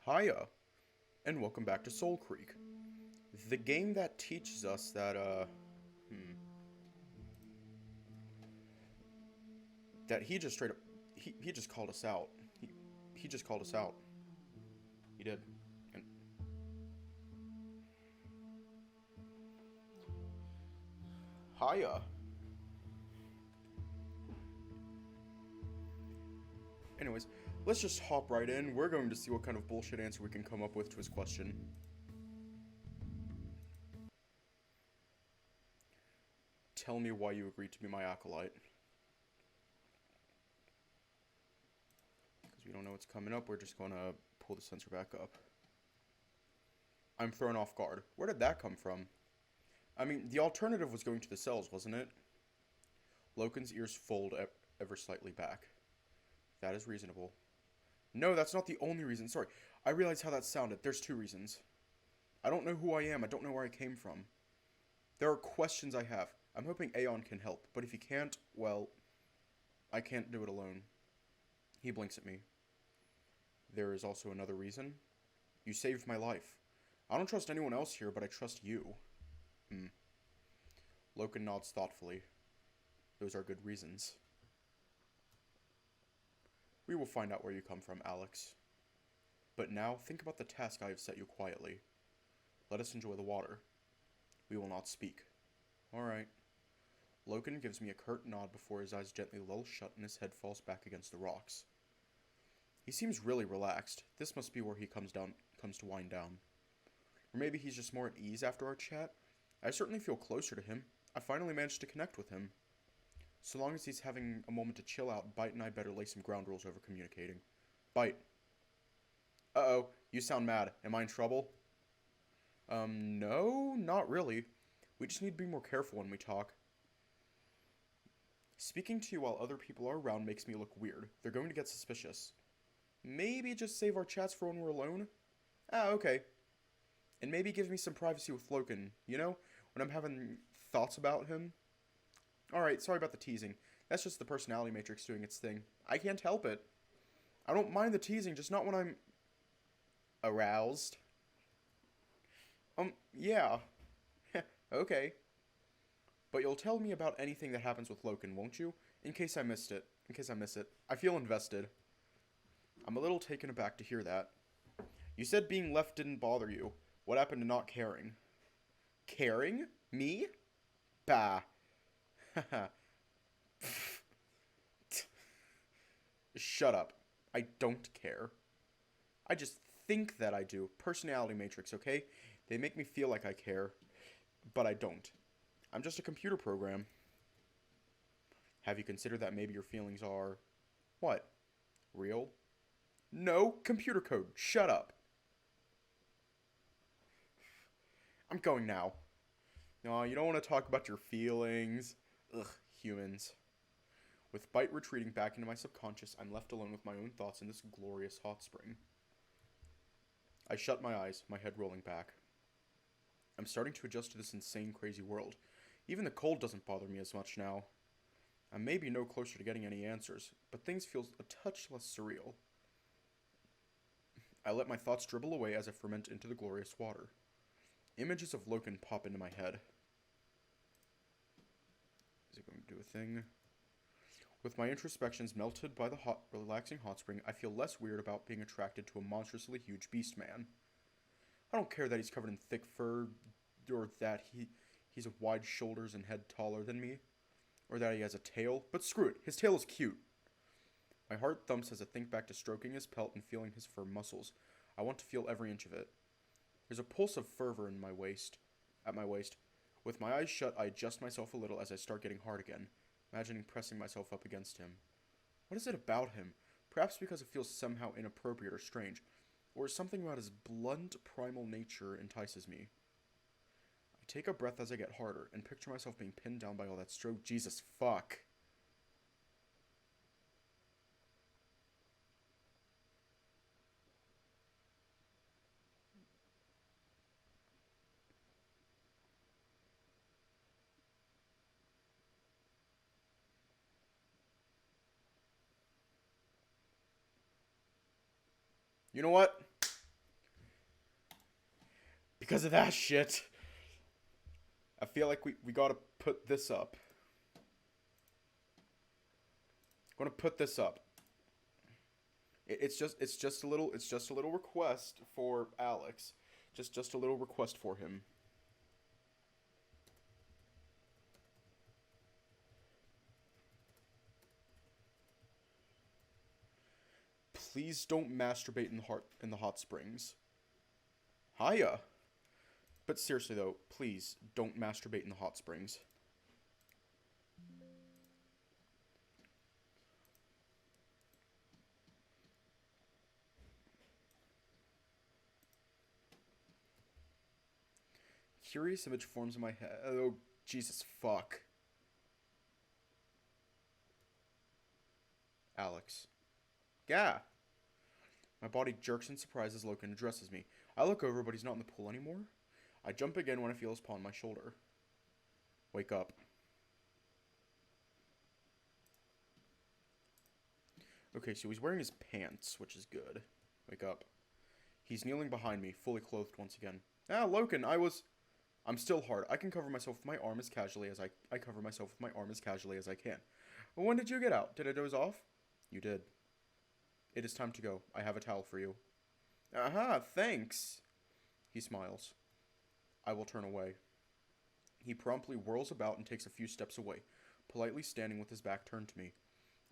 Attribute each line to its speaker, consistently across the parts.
Speaker 1: Hiya, and welcome back to Soulcreek, the game that teaches us that, that he just straight up, he just called us out. He just called us out. He did. And hiya. Anyways, let's just hop right in. We're going to see what kind of bullshit answer we can come up with to his question. Tell me why you agreed to be my acolyte. Because we don't know what's coming up, we're just gonna pull the sensor back up. I'm thrown off guard. Where did that come from? I mean, the alternative was going to the cells, wasn't it? Loken's ears fold ever slightly back. That is reasonable. No, that's not the only reason. Sorry, I realize how that sounded. There's two reasons. I don't know who I am. I don't know where I came from. There are questions I have. I'm hoping Aeyon can help, but if he can't, well, I can't do it alone. He blinks at me. There is also another reason. You saved my life. I don't trust anyone else here, but I trust you. Loken nods thoughtfully. Those are good reasons. We will find out where you come from, Alex. But now, think about the task I have set you quietly. Let us enjoy the water. We will not speak. Alright. Loken gives me a curt nod before his eyes gently lull shut and his head falls back against the rocks. He seems really relaxed. This must be where he comes to wind down. Or maybe he's just more at ease after our chat. I certainly feel closer to him. I finally managed to connect with him. So long as he's having a moment to chill out, Bite and I better lay some ground rules over communicating. Bite. Uh-oh, you sound mad. Am I in trouble? No, not really. We just need to be more careful when we talk. Speaking to you while other people are around makes me look weird. They're going to get suspicious. Maybe just save our chats for when we're alone? Ah, okay. And maybe give me some privacy with Loken, you know? When I'm having thoughts about him? Alright, sorry about the teasing. That's just the personality matrix doing its thing. I can't help it. I don't mind the teasing, just not when I'm aroused. Yeah. Okay. But you'll tell me about anything that happens with Loken, won't you? In case I missed it. In case I miss it. I feel invested. I'm a little taken aback to hear that. You said being left didn't bother you. What happened to not caring? Caring? Me? Bah. Haha. Shut up. I don't care. I just think that I do. Personality matrix, okay? They make me feel like I care, but I don't. I'm just a computer program. Have you considered that maybe your feelings are... what? Real? No, computer code. Shut up. I'm going now. No, you don't want to talk about your feelings. Ugh, humans. With Bite retreating back into my subconscious, I'm left alone with my own thoughts in this glorious hot spring. I shut my eyes, my head rolling back. I'm starting to adjust to this insane, crazy world. Even the cold doesn't bother me as much now. I may be no closer to getting any answers, but things feel a touch less surreal. I let my thoughts dribble away as I ferment into the glorious water. Images of Loken pop into my head. Is it going to do a thing? With my introspections melted by the relaxing hot spring, I feel less weird about being attracted to a monstrously huge beast man. I don't care that he's covered in thick fur, or that he's of wide shoulders and head taller than me, or that he has a tail, but screw it, his tail is cute. My heart thumps as I think back to stroking his pelt and feeling his fur muscles. I want to feel every inch of it. There's a pulse of fervor in at my waist. With my eyes shut, I adjust myself a little as I start getting hard again, imagining pressing myself up against him. What is it about him? Perhaps because it feels somehow inappropriate or strange, or something about his blunt, primal nature entices me. I take a breath as I get harder, and picture myself being pinned down by all that stroke. Jesus fuck. You know what? Because of that shit. I feel like we gotta put this up. I'm gonna put this up. It's just a little request for Alex. Just a little request for him. Please don't masturbate in the hot springs. Hiya. But seriously though, please don't masturbate in the hot springs. Curious image forms in my head. Oh, Jesus fuck. Alex. Yeah. My body jerks in surprise as Logan addresses me. I look over, but he's not in the pool anymore. I jump again when I feel his paw on my shoulder. Wake up. Okay, so he's wearing his pants, which is good. Wake up. He's kneeling behind me, fully clothed once again. Ah, Logan, I'm still hard. I can cover myself with my arm as casually as I cover myself with my arm as casually as I can. Well, when did you get out? Did I doze off? You did. It is time to go. I have a towel for you. Aha, thanks. He smiles. I will turn away. He promptly whirls about and takes a few steps away, politely standing with his back turned to me.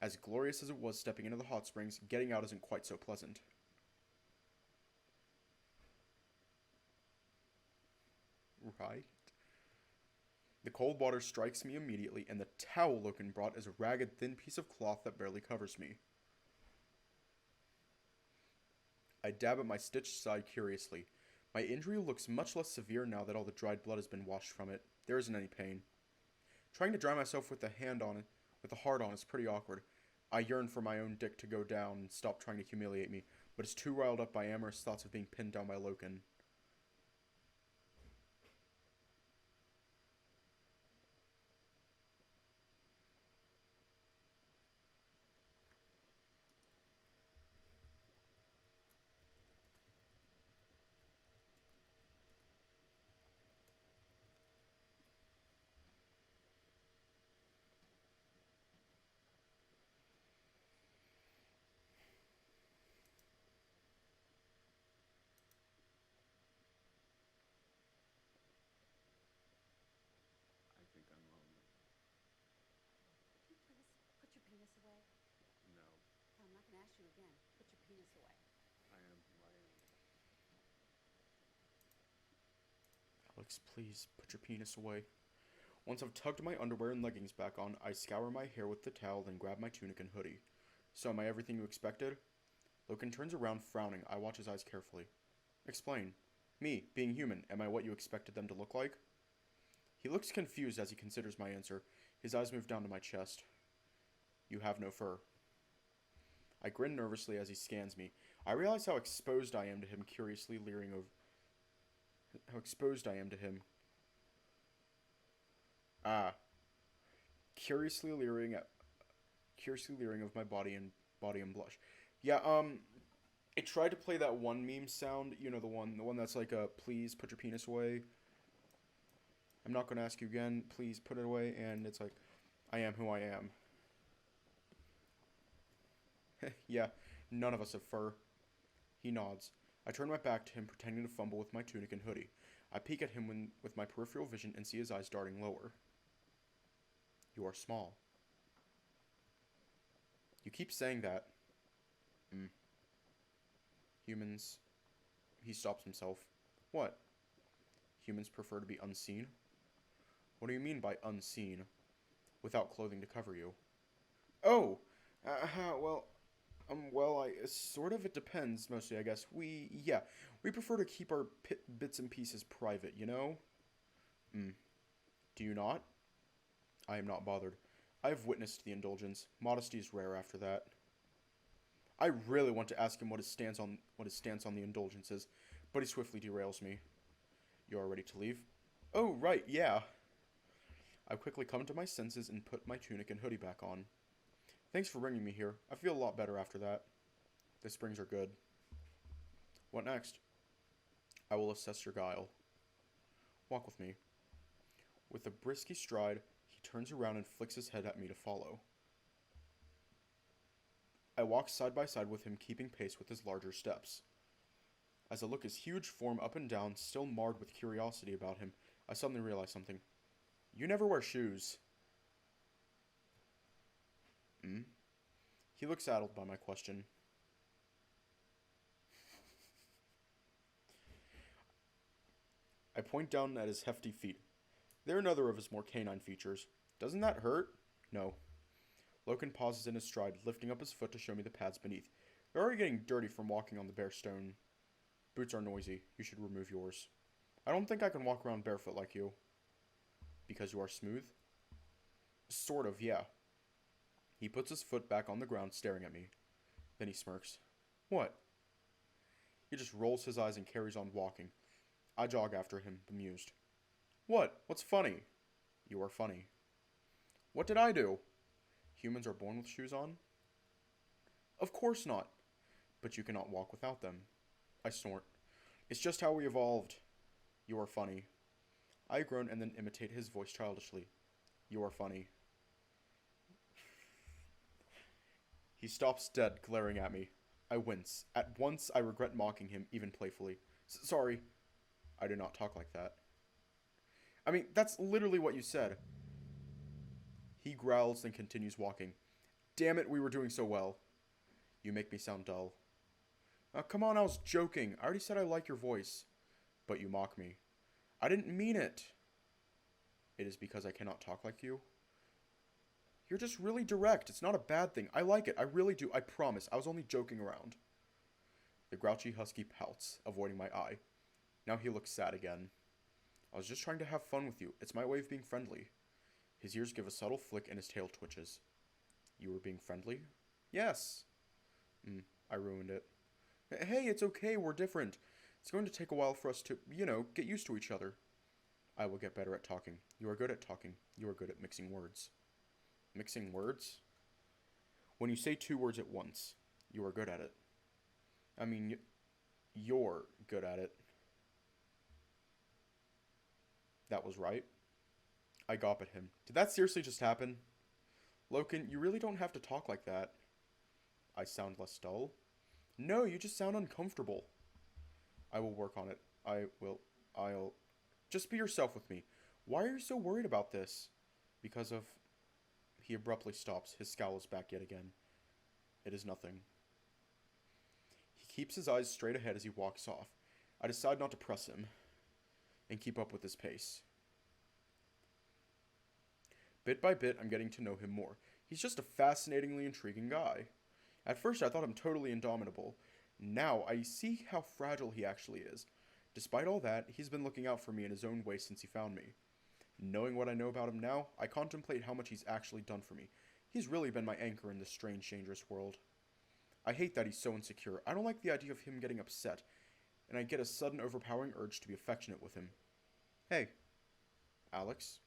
Speaker 1: As glorious as it was stepping into the hot springs, getting out isn't quite so pleasant. Right? The cold water strikes me immediately, and the towel Logan brought is a ragged, thin piece of cloth that barely covers me. I dab at my stitched side curiously. My injury looks much less severe now that all the dried blood has been washed from it. There isn't any pain. Trying to dry myself with the hard on is pretty awkward. I yearn for my own dick to go down and stop trying to humiliate me, but it's too riled up by amorous thoughts of being pinned down by Logan.
Speaker 2: I think I'm lonely.
Speaker 3: Can you please put your penis away?
Speaker 2: No,
Speaker 3: I'm not going to ask you again. Put your penis away.
Speaker 2: I am who I am.
Speaker 1: Alex, please, put your penis away. Once I've tugged my underwear and leggings back on, I scour my hair with the towel, then grab my tunic and hoodie. So, am I everything you expected? Logan turns around, frowning. I watch his eyes carefully. Explain. Me, being human, am I what you expected them to look like? He looks confused as he considers my answer. His eyes move down to my chest. You have no fur. I grin nervously as he scans me. I realize how exposed I am to him, curiously leering of... How exposed I am to him. Ah. Curiously leering of my body and blush. Yeah, it tried to play that one meme sound, you know, the one that's like a please put your penis away. I'm not gonna ask you again, please put it away, and it's like, I am who I am. Yeah, none of us have fur. He nods. I turn my back to him, pretending to fumble with my tunic and hoodie. I peek at him with my peripheral vision and see his eyes darting lower. You are small. You keep saying that. Humans... He stops himself. What? Humans prefer to be unseen? What do you mean by unseen? Without clothing to cover you. Oh! Sort of it depends, mostly, I guess. We prefer to keep our bits and pieces private, you know? Do you not? I am not bothered. I have witnessed the indulgence. Modesty is rare after that. I really want to ask him what his stance on the indulgence is, but he swiftly derails me. You are ready to leave? Oh, right, yeah. I quickly come to my senses and put my tunic and hoodie back on. Thanks for bringing me here. I feel a lot better after that. The springs are good. What next? I will assess your guile. Walk with me. With a brisky stride, he turns around and flicks his head at me to follow. I walk side by side with him, keeping pace with his larger steps. As I look his huge form up and down, still marred with curiosity about him, I suddenly realize something. You never wear shoes. He looks addled by my question. I point down at his hefty feet. They're another of his more canine features. Doesn't that hurt? No. Loken pauses in his stride, lifting up his foot to show me the pads beneath. They're already getting dirty from walking on the bare stone. Boots are noisy. You should remove yours. I don't think I can walk around barefoot like you. Because you are smooth? Sort of, yeah. He puts his foot back on the ground, staring at me. Then he smirks. What? He just rolls his eyes and carries on walking. I jog after him, bemused. What? What's funny? You are funny. What did I do? Humans are born with shoes on? Of course not. But you cannot walk without them. I snort. It's just how we evolved. You are funny. I groan and then imitate his voice childishly. You are funny. He stops dead, glaring at me. I wince. At once, I regret mocking him, even playfully. Sorry. I do not talk like that. I mean, that's literally what you said. He growls and continues walking. Damn it, we were doing so well. You make me sound dull. Come on, I was joking. I already said I like your voice. But you mock me. I didn't mean it. It is because I cannot talk like you. You're just really direct. It's not a bad thing. I like it. I really do. I promise. I was only joking around. The grouchy husky pouts, avoiding my eye. Now he looks sad again. I was just trying to have fun with you. It's my way of being friendly. His ears give a subtle flick and his tail twitches. You were being friendly? Yes. I ruined it. Hey, it's okay. We're different. It's going to take a while for us to, get used to each other. I will get better at talking. You are good at talking. You are good at mixing words. Mixing words? When you say two words at once, you are good at it. I mean, you're good at it. That was right. I gawp at him. Did that seriously just happen? Loken, you really don't have to talk like that. I sound less dull? No, you just sound uncomfortable. I will work on it. I'll... Just be yourself with me. Why are you so worried about this? Because of... He abruptly stops. His scowl is back yet again. It is nothing. He keeps his eyes straight ahead as he walks off. I decide not to press him and keep up with his pace. Bit by bit, I'm getting to know him more. He's just a fascinatingly intriguing guy. At first, I thought him totally indomitable. Now, I see how fragile he actually is. Despite all that, he's been looking out for me in his own way since he found me. Knowing what I know about him now, I contemplate how much he's actually done for me. He's really been my anchor in this strange, dangerous world. I hate that he's so insecure. I don't like the idea of him getting upset, and I get a sudden overpowering urge to be affectionate with him. Hey, Alex.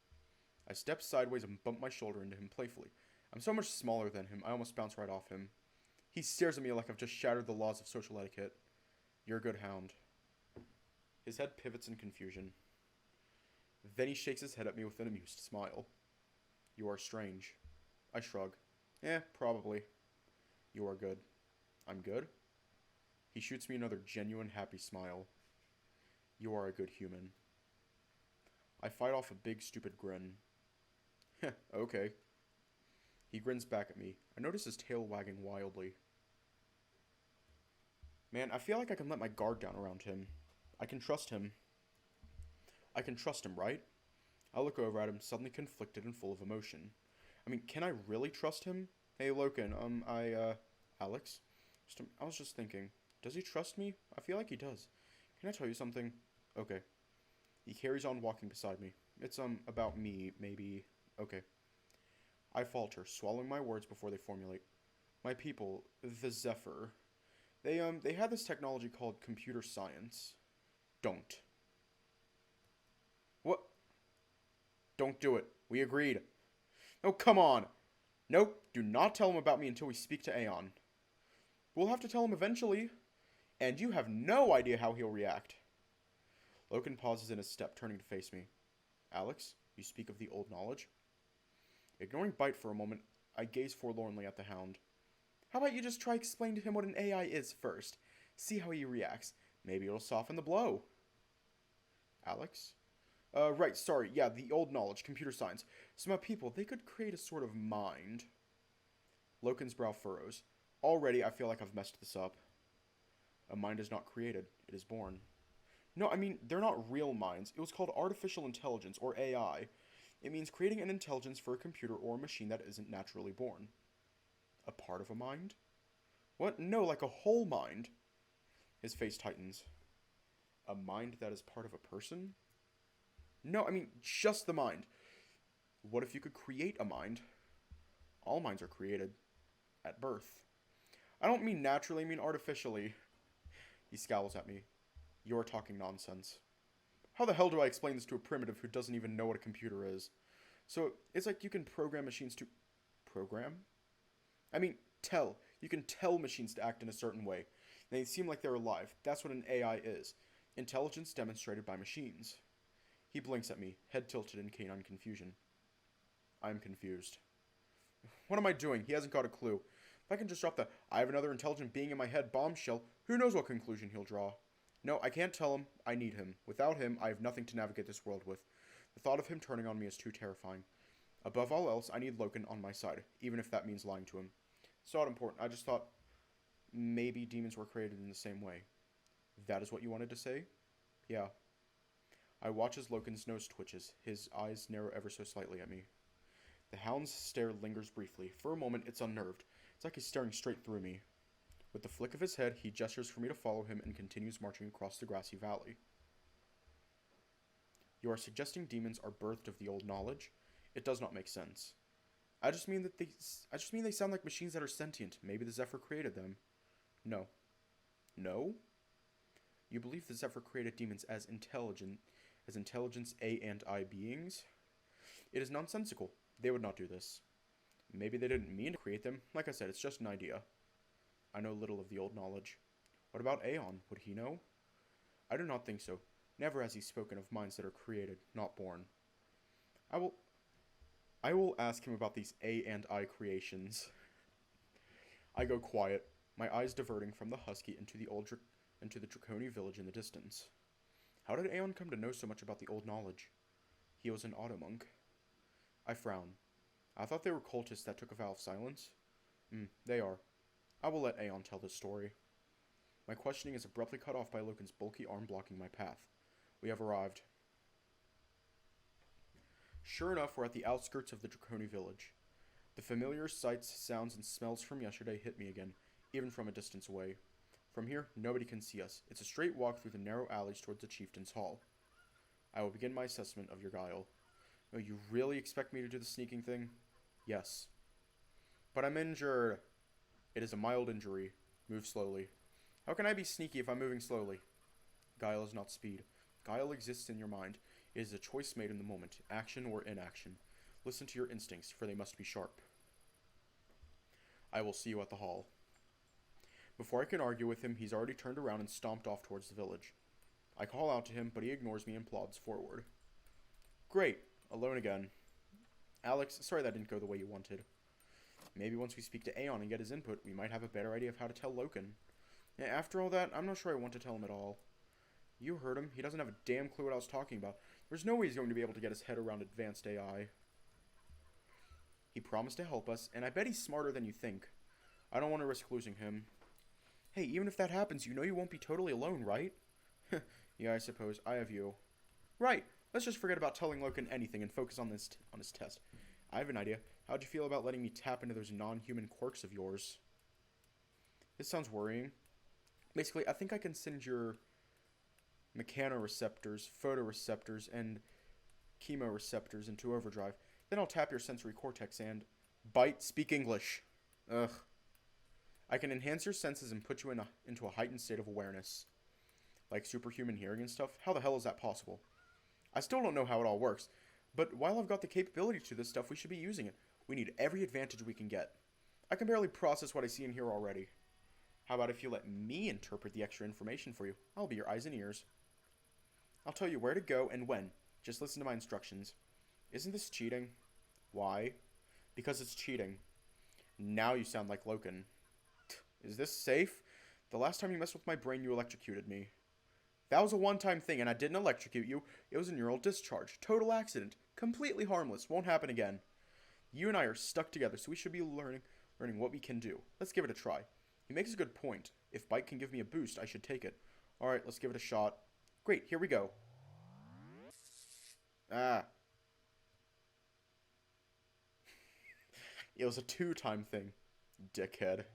Speaker 1: I step sideways and bump my shoulder into him playfully. I'm so much smaller than him, I almost bounce right off him. He stares at me like I've just shattered the laws of social etiquette. You're a good hound. His head pivots in confusion. Then he shakes his head at me with an amused smile. You are strange. I shrug. Probably. You are good. I'm good? He shoots me another genuine happy smile. You are a good human. I fight off a big stupid grin. Okay. He grins back at me. I notice his tail wagging wildly. Man, I feel like I can let my guard down around him. I can trust him. I can trust him, right? I look over at him, suddenly conflicted and full of emotion. I mean, can I really trust him? Hey, Loken, Alex? I was just thinking, does he trust me? I feel like he does. Can I tell you something? Okay. He carries on walking beside me. It's, about me, maybe. Okay. I falter, swallowing my words before they formulate. My people, the Zephyr, they had this technology called computer science. Don't. What? Don't do it. We agreed. Oh, come on. Nope, do not tell him about me until we speak to Aeyon. We'll have to tell him eventually, and you have no idea how he'll react. Loken pauses in his step, turning to face me. Alex, you speak of the old knowledge? Ignoring Bite for a moment, I gaze forlornly at the hound. How about you just try explaining to him what an AI is first? See how he reacts. Maybe it'll soften the blow. Alex? Right, sorry, yeah, the old knowledge, computer science. So my people, they could create a sort of mind. Loken's brow furrows. Already, I feel like I've messed this up. A mind is not created, it is born. No, I mean, they're not real minds. It was called artificial intelligence, or AI. It means creating an intelligence for a computer or a machine that isn't naturally born. A part of a mind? What? No, like a whole mind. His face tightens. A mind that is part of a person? No, I mean, just the mind. What if you could create a mind? All minds are created. At birth. I don't mean naturally, I mean artificially. He scowls at me. You're talking nonsense. How the hell do I explain this to a primitive who doesn't even know what a computer is? So, it's like you can program machines to... Program? I mean, tell. You can tell machines to act in a certain way. They seem like they're alive. That's what an AI is. Intelligence demonstrated by machines. He blinks at me, head tilted in canine confusion. I'm confused. What am I doing? He hasn't got a clue. If I can just drop the I have another intelligent being in my head bombshell, who knows what conclusion he'll draw. No, I can't tell him. I need him. Without him, I have nothing to navigate this world with. The thought of him turning on me is too terrifying. Above all else, I need Loken on my side, even if that means lying to him. It's not important. I just thought maybe demons were created in the same way. That is what you wanted to say? Yeah. I watch as Loken's nose twitches, his eyes narrow ever so slightly at me. The hound's stare lingers briefly. For a moment, it's unnerved. It's like he's staring straight through me. With the flick of his head, he gestures for me to follow him and continues marching across the grassy valley. You are suggesting demons are birthed of the old knowledge? It does not make sense. I just mean they sound like machines that are sentient. Maybe the Zephyr created them. No. No? You believe the Zephyr created demons as intelligence A and I beings? It is nonsensical. They would not do this. Maybe they didn't mean to create them. Like I said, it's just an idea. I know little of the old knowledge. What about Aeyon? Would he know? I do not think so. Never has he spoken of minds that are created, not born. I will ask him about these A and I creations. I go quiet, my eyes diverting from the husky into the Draconi village in the distance. How did Aeon come to know so much about the old knowledge? He was an automonk. I frown. I thought they were cultists that took a vow of silence. They are. I will let Aeon tell this story. My questioning is abruptly cut off by Loken's bulky arm blocking my path. We have arrived. Sure enough, we're at the outskirts of the Draconi village. The familiar sights, sounds, and smells from yesterday hit me again, even from a distance away. From here, nobody can see us. It's a straight walk through the narrow alleys towards the chieftain's hall. I will begin my assessment of your guile. Oh, you really expect me to do the sneaking thing? Yes. But I'm injured. It is a mild injury. Move slowly. How can I be sneaky if I'm moving slowly? Guile is not speed. Guile exists in your mind. It is a choice made in the moment, action or inaction. Listen to your instincts, for they must be sharp. I will see you at the hall. Before I can argue with him, he's already turned around and stomped off towards the village. I call out to him, but he ignores me and plods forward. Great. Alone again. Alex, sorry that didn't go the way you wanted. Maybe once we speak to Aeon and get his input, we might have a better idea of how to tell Loken. After all that, I'm not sure I want to tell him at all. You heard him. He doesn't have a damn clue what I was talking about. There's no way he's going to be able to get his head around advanced AI. He promised to help us, and I bet he's smarter than you think. I don't want to risk losing him. Hey, even if that happens, you know you won't be totally alone, right? Yeah, I suppose. I have you. Right. Let's just forget about telling Loken anything and focus on his test. I have an idea. How'd you feel about letting me tap into those non-human quirks of yours? This sounds worrying. Basically, I think I can send your mechanoreceptors, photoreceptors, and chemoreceptors into overdrive. Then I'll tap your sensory cortex and... Bite, speak English. Ugh. I can enhance your senses and put you into a heightened state of awareness. Like superhuman hearing and stuff? How the hell is that possible? I still don't know how it all works, but while I've got the capability to this stuff, we should be using it. We need every advantage we can get. I can barely process what I see and hear already. How about if you let me interpret the extra information for you? I'll be your eyes and ears. I'll tell you where to go and when. Just listen to my instructions. Isn't this cheating? Why? Because it's cheating. Now you sound like Loken. Is this safe? The last time you messed with my brain, you electrocuted me. That was a one-time thing, and I didn't electrocute you. It was a neural discharge. Total accident. Completely harmless. Won't happen again. You and I are stuck together, so we should be learning what we can do. Let's give it a try. He makes a good point. If Bite can give me a boost, I should take it. Alright, let's give it a shot. Great, here we go. Ah. It was a 2-time thing. Dickhead.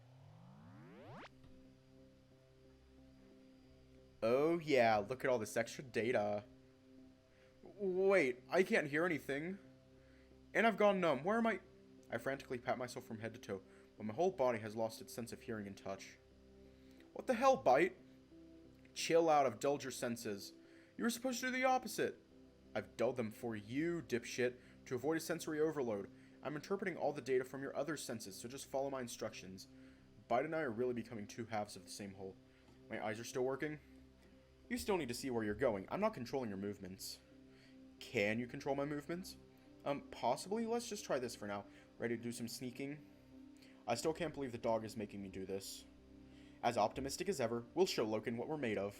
Speaker 1: Oh yeah, look at all this extra data. Wait, I can't hear anything. And I've gone numb. Where am I? I frantically pat myself from head to toe, but my whole body has lost its sense of hearing and touch. What the hell, Bite? Chill out, I've dulled your senses. You were supposed to do the opposite. I've dulled them for you, dipshit, to avoid a sensory overload. I'm interpreting all the data from your other senses, so just follow my instructions. Bite and I are really becoming two halves of the same whole. My eyes are still working? You still need to see where you're going. I'm not controlling your movements. Can you control my movements? Possibly. Let's just try this for now. Ready to do some sneaking? I still can't believe the dog is making me do this. As optimistic as ever, we'll show Loken what we're made of.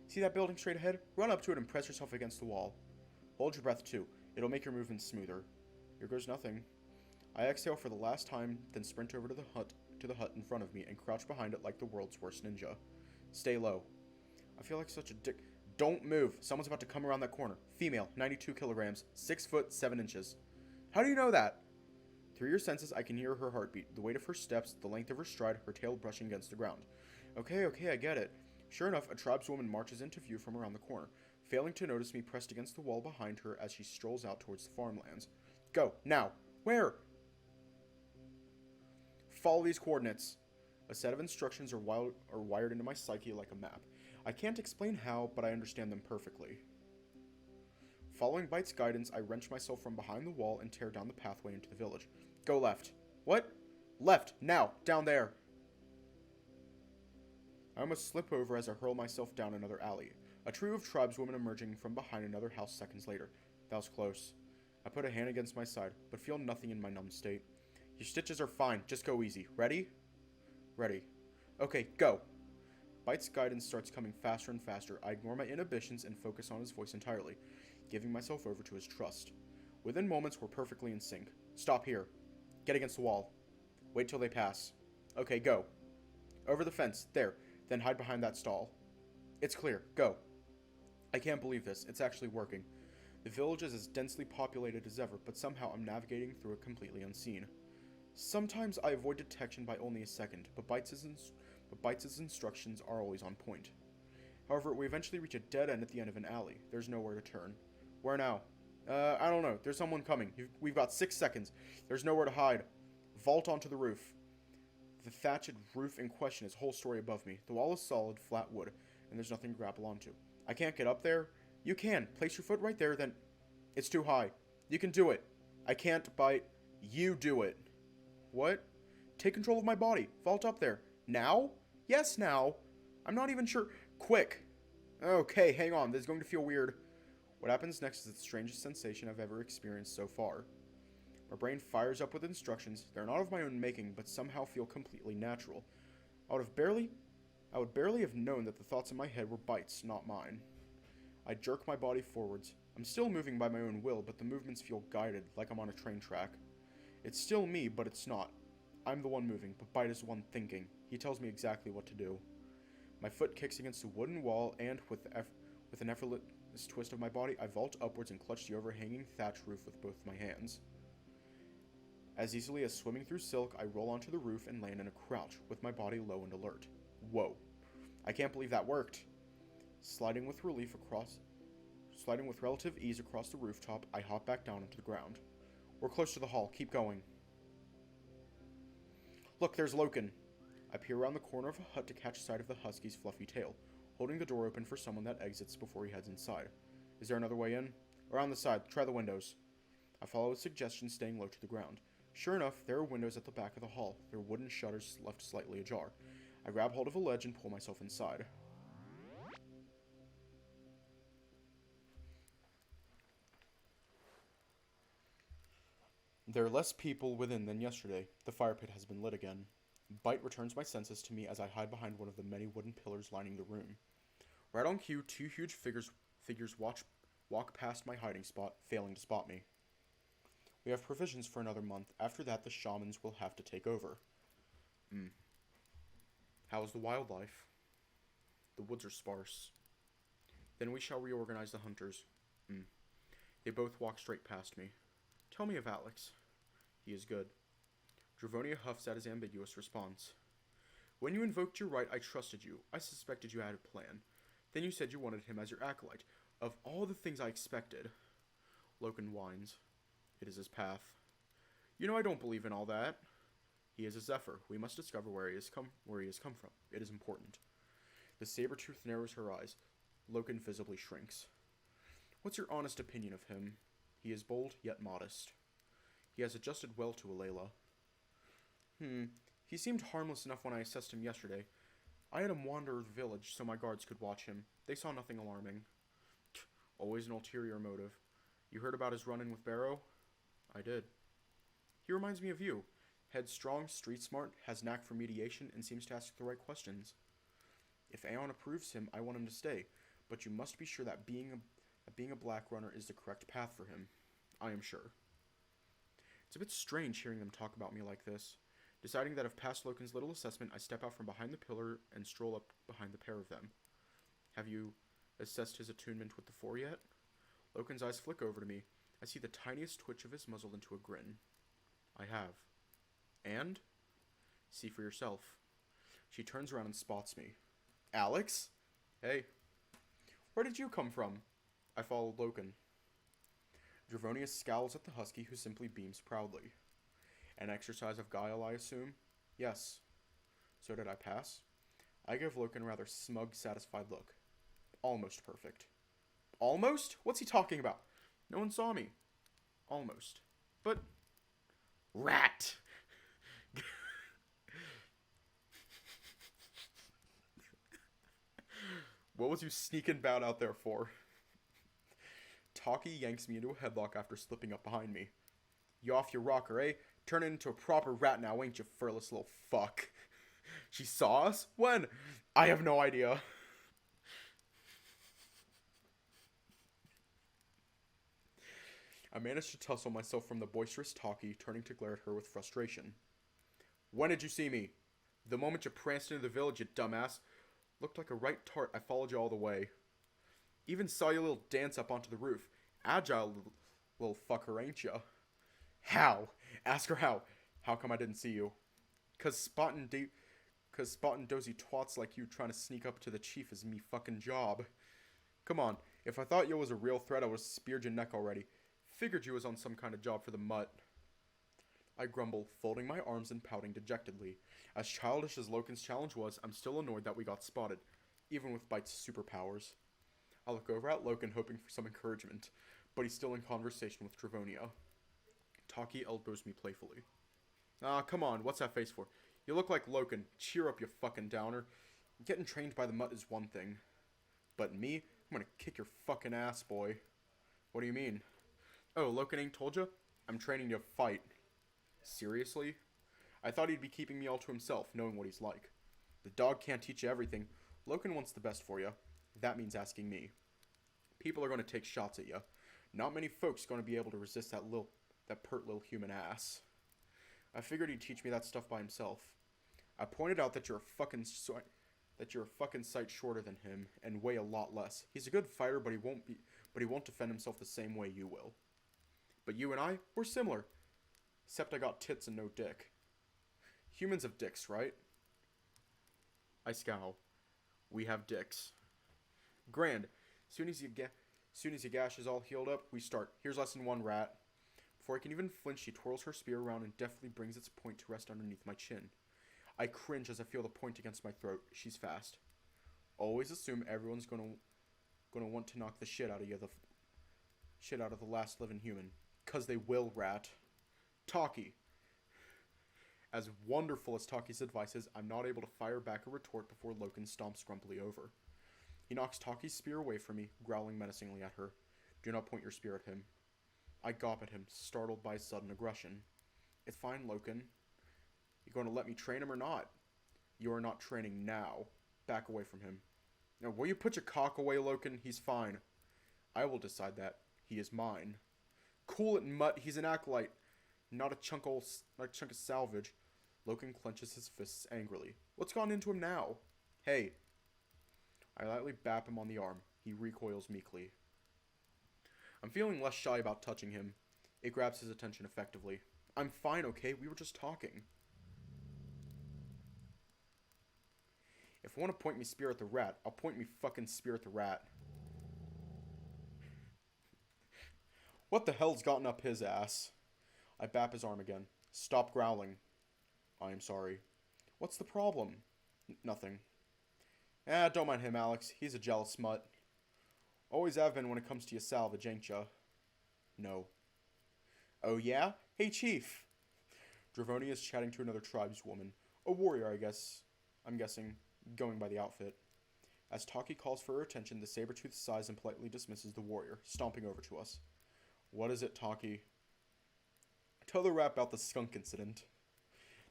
Speaker 1: See that building straight ahead? Run up to it and press yourself against the wall. Hold your breath too. It'll make your movements smoother. Here goes nothing. I exhale for the last time, then sprint over to the hut in front of me and crouch behind it like the world's worst ninja. Stay low. I feel like such a dick. Don't move. Someone's about to come around that corner. Female, 92 kilograms, 6 foot, 7 inches. How do you know that? Through your senses, I can hear her heartbeat, the weight of her steps, the length of her stride, her tail brushing against the ground. Okay, I get it. Sure enough, a tribeswoman marches into view from around the corner, failing to notice me pressed against the wall behind her as she strolls out towards the farmlands. Go, now. Where? Follow these coordinates. A set of instructions are wired into my psyche like a map. I can't explain how, but I understand them perfectly. Following Bite's guidance, I wrench myself from behind the wall and tear down the pathway into the village. Go left. What? Left, now, down there. I almost slip over as I hurl myself down another alley. A trio of tribeswomen emerging from behind another house seconds later. That was close. I put a hand against my side, but feel nothing in my numb state. Your stitches are fine, just go easy. Ready? Ready. Okay, go. Bite's guidance starts coming faster and faster. I ignore my inhibitions and focus on his voice entirely, giving myself over to his trust. Within moments, we're perfectly in sync. Stop here. Get against the wall. Wait till they pass. Okay, go. Over the fence. There. Then hide behind that stall. It's clear. Go. I can't believe this. It's actually working. The village is as densely populated as ever, but somehow I'm navigating through it completely unseen. Sometimes I avoid detection by only a second, but Bites' instructions are always on point. However, we eventually reach a dead end at the end of an alley. There's nowhere to turn. Where now? I don't know. There's someone coming. We've got 6 seconds. There's nowhere to hide. Vault onto the roof. The thatched roof in question is a whole story above me. The wall is solid, flat wood, and there's nothing to grapple onto. I can't get up there. You can. Place your foot right there, then... It's too high. You can do it. I can't, Bite. You do it. What? Take control of my body. Vault up there. Now? Yes, now. I'm not even sure. Quick. Okay, hang on. This is going to feel weird. What happens next is the strangest sensation I've ever experienced so far. My brain fires up with instructions. They're not of my own making, but somehow feel completely natural. I would barely have known that the thoughts in my head were Bite's, not mine. I jerk my body forwards. I'm still moving by my own will, but the movements feel guided, like I'm on a train track. It's still me, but it's not. I'm the one moving, but Bite is the one thinking. He tells me exactly what to do. My foot kicks against a wooden wall, and with an effortless twist of my body, I vault upwards and clutch the overhanging thatch roof with both my hands. As easily as swimming through silk, I roll onto the roof and land in a crouch, with my body low and alert. Whoa. I can't believe that worked. Sliding with relative ease across the rooftop, I hop back down onto the ground. We're close to the hall. Keep going. Look, there's Loken. I peer around the corner of a hut to catch sight of the husky's fluffy tail, holding the door open for someone that exits before he heads inside. Is there another way in? Around the side. Try the windows. I follow his suggestion, staying low to the ground. Sure enough, there are windows at the back of the hall, their wooden shutters left slightly ajar. I grab hold of a ledge and pull myself inside. There are less people within than yesterday. The fire pit has been lit again. Bite returns my senses to me as I hide behind one of the many wooden pillars lining the room. Right on cue, two huge figures walk past my hiding spot, failing to spot me. We have provisions for another month. After that, the shamans will have to take over. How's the wildlife? The woods are sparse. Then we shall reorganize the hunters. They both walk straight past me. Tell me of Alex. He is good. Dravonia huffs at his ambiguous response. When you invoked your right, I trusted you. I suspected you had a plan. Then you said you wanted him as your acolyte. Of all the things I expected. Loken whines. It is his path. You know I don't believe in all that. He is a Zephyr. We must discover where he has come from. It is important. The saber-tooth narrows her eyes. Loken visibly shrinks. What's your honest opinion of him? He is bold, yet modest. He has adjusted well to Alayla. He seemed harmless enough when I assessed him yesterday. I had him wander the village so my guards could watch him. They saw nothing alarming. Always an ulterior motive. You heard about his run-in with Barrow? I did. He reminds me of you. Headstrong, street-smart, has knack for mediation, and seems to ask the right questions. If Aeyon approves him, I want him to stay, but you must be sure that being a black runner is the correct path for him. I am sure. It's a bit strange hearing them talk about me like this. Deciding that I've passed Loken's little assessment, I step out from behind the pillar and stroll up behind the pair of them. Have you assessed his attunement with the Four yet? Loken's eyes flick over to me. I see the tiniest twitch of his muzzle into a grin. I have. And? See for yourself. She turns around and spots me. Alex? Hey. Where did you come from? I followed Loken. Dravonia scowls at the husky, who simply beams proudly. An exercise of guile, I assume? Yes. So did I pass? I give Loken a rather smug, satisfied look. Almost perfect. Almost? What's he talking about? No one saw me. Almost. But... Rat! What was you sneaking about out there for? Taki yanks me into a headlock after slipping up behind me. You off your rocker, eh? Turning into a proper rat now, ain't you, furless little fuck? She saw us? When? I have no idea. I managed to tussle myself from the boisterous Taki, turning to glare at her with frustration. When did you see me? The moment you pranced into the village, you dumbass. Looked like a right tart. I followed you all the way. Even saw your little dance up onto the roof. Agile little fucker, ain't ya? How? Ask her how. How come I didn't see you? Cause spotting dozy twats like you trying to sneak up to the chief is me fucking job. Come on, if I thought you was a real threat, I would've speared your neck already. Figured you was on some kind of job for the mutt. I grumble, folding my arms and pouting dejectedly. As childish as Loken's challenge was, I'm still annoyed that we got spotted, even with Bite's superpowers. I look over at Loken, hoping for some encouragement, but he's still in conversation with Dravonia. Taki elbows me playfully. Ah, come on, what's that face for? You look like Loken. Cheer up, you fucking downer. Getting trained by the mutt is one thing. But me? I'm gonna kick your fucking ass, boy. What do you mean? Oh, Loken ain't told ya? I'm training to fight. Seriously? I thought he'd be keeping me all to himself, knowing what he's like. The dog can't teach you everything. Loken wants the best for you. That means asking me. People are gonna take shots at you. Not many folks gonna be able to resist that pert little human ass. I figured he'd teach me that stuff by himself. I pointed out that you're a fucking sight shorter than him and weigh a lot less. He's a good fighter, but he won't defend himself the same way you will. But you and I, we're similar. Except I got tits and no dick. Humans have dicks, right? I scowl. We have dicks. Grand. Soon as your gash is all healed up, we start. Here's lesson 1, rat. Before I can even flinch, she twirls her spear around and deftly brings its point to rest underneath my chin. I cringe as I feel the point against my throat. She's fast. Always assume everyone's gonna want to knock the shit out of the last living human. 'Cause they will, rat. Taki. As wonderful as Taki's advice is, I'm not able to fire back a retort before Loken stomps grumpily over. He knocks Taki's spear away from me, growling menacingly at her. Do not point your spear at him. I gawp at him, startled by his sudden aggression. It's fine, Loken. You going to let me train him or not? You are not training now. Back away from him. Now, will you put your cock away, Loken? He's fine. I will decide that. He is mine. Cool it, mutt. He's an acolyte. Not a chunk of salvage. Loken clenches his fists angrily. What's gone into him now? Hey. I lightly bap him on the arm. He recoils meekly. I'm feeling less shy about touching him. It grabs his attention effectively. I'm fine, okay? We were just talking. If you want to point me Spirit the Rat, I'll point me fucking Spirit the Rat. What the hell's gotten up his ass? I bap his arm again. Stop growling. I am sorry. What's the problem? Nothing. Don't mind him, Alex. He's a jealous smut. Always have been when it comes to your salvage, ain't ya? No. Oh yeah? Hey, Chief. Dravonia is chatting to another tribeswoman. A warrior, I guess. I'm guessing, going by the outfit. As Taki calls for her attention, the saber-tooth sighs and politely dismisses the warrior, stomping over to us. What is it, Taki? Tell the rat about the skunk incident.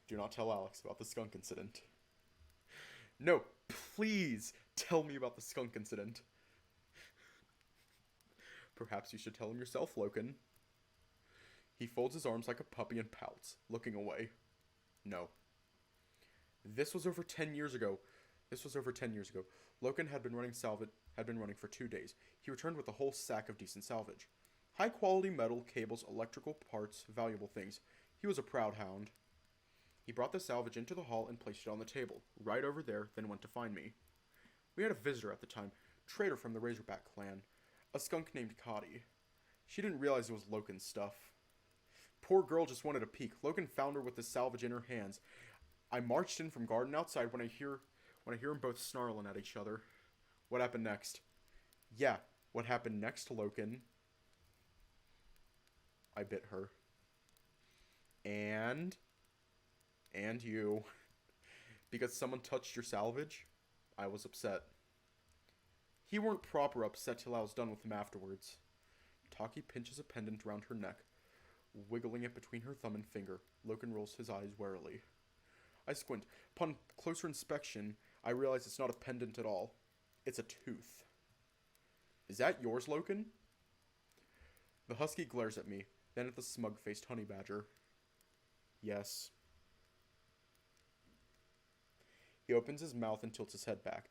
Speaker 1: Do not tell Alex about the skunk incident. No, please tell me about the skunk incident. Perhaps you should tell him yourself, Loken. He folds his arms like a puppy and pouts, looking away. No. This was over 10 years ago. Loken had been running for 2 days. He returned with a whole sack of decent salvage. High quality metal, cables, electrical parts, valuable things. He was a proud hound. He brought the salvage into the hall and placed it on the table, right over there, then went to find me. We had a visitor at the time, trader from the Razorback clan, a skunk named Cotty. She didn't realize it was Loken's stuff. Poor girl just wanted a peek. Loken found her with the salvage in her hands. I marched in from garden outside when I hear them both snarling at each other. What happened next? Yeah, what happened next, Loken? I bit her. And you. Because someone touched your salvage? I was upset. He weren't proper upset till I was done with him afterwards. Taki pinches a pendant around her neck, wiggling it between her thumb and finger. Loken rolls his eyes warily. I squint. Upon closer inspection, I realize it's not a pendant at all. It's a tooth. Is that yours, Loken? The husky glares at me, then at the smug-faced honey badger. Yes. He opens his mouth and tilts his head back,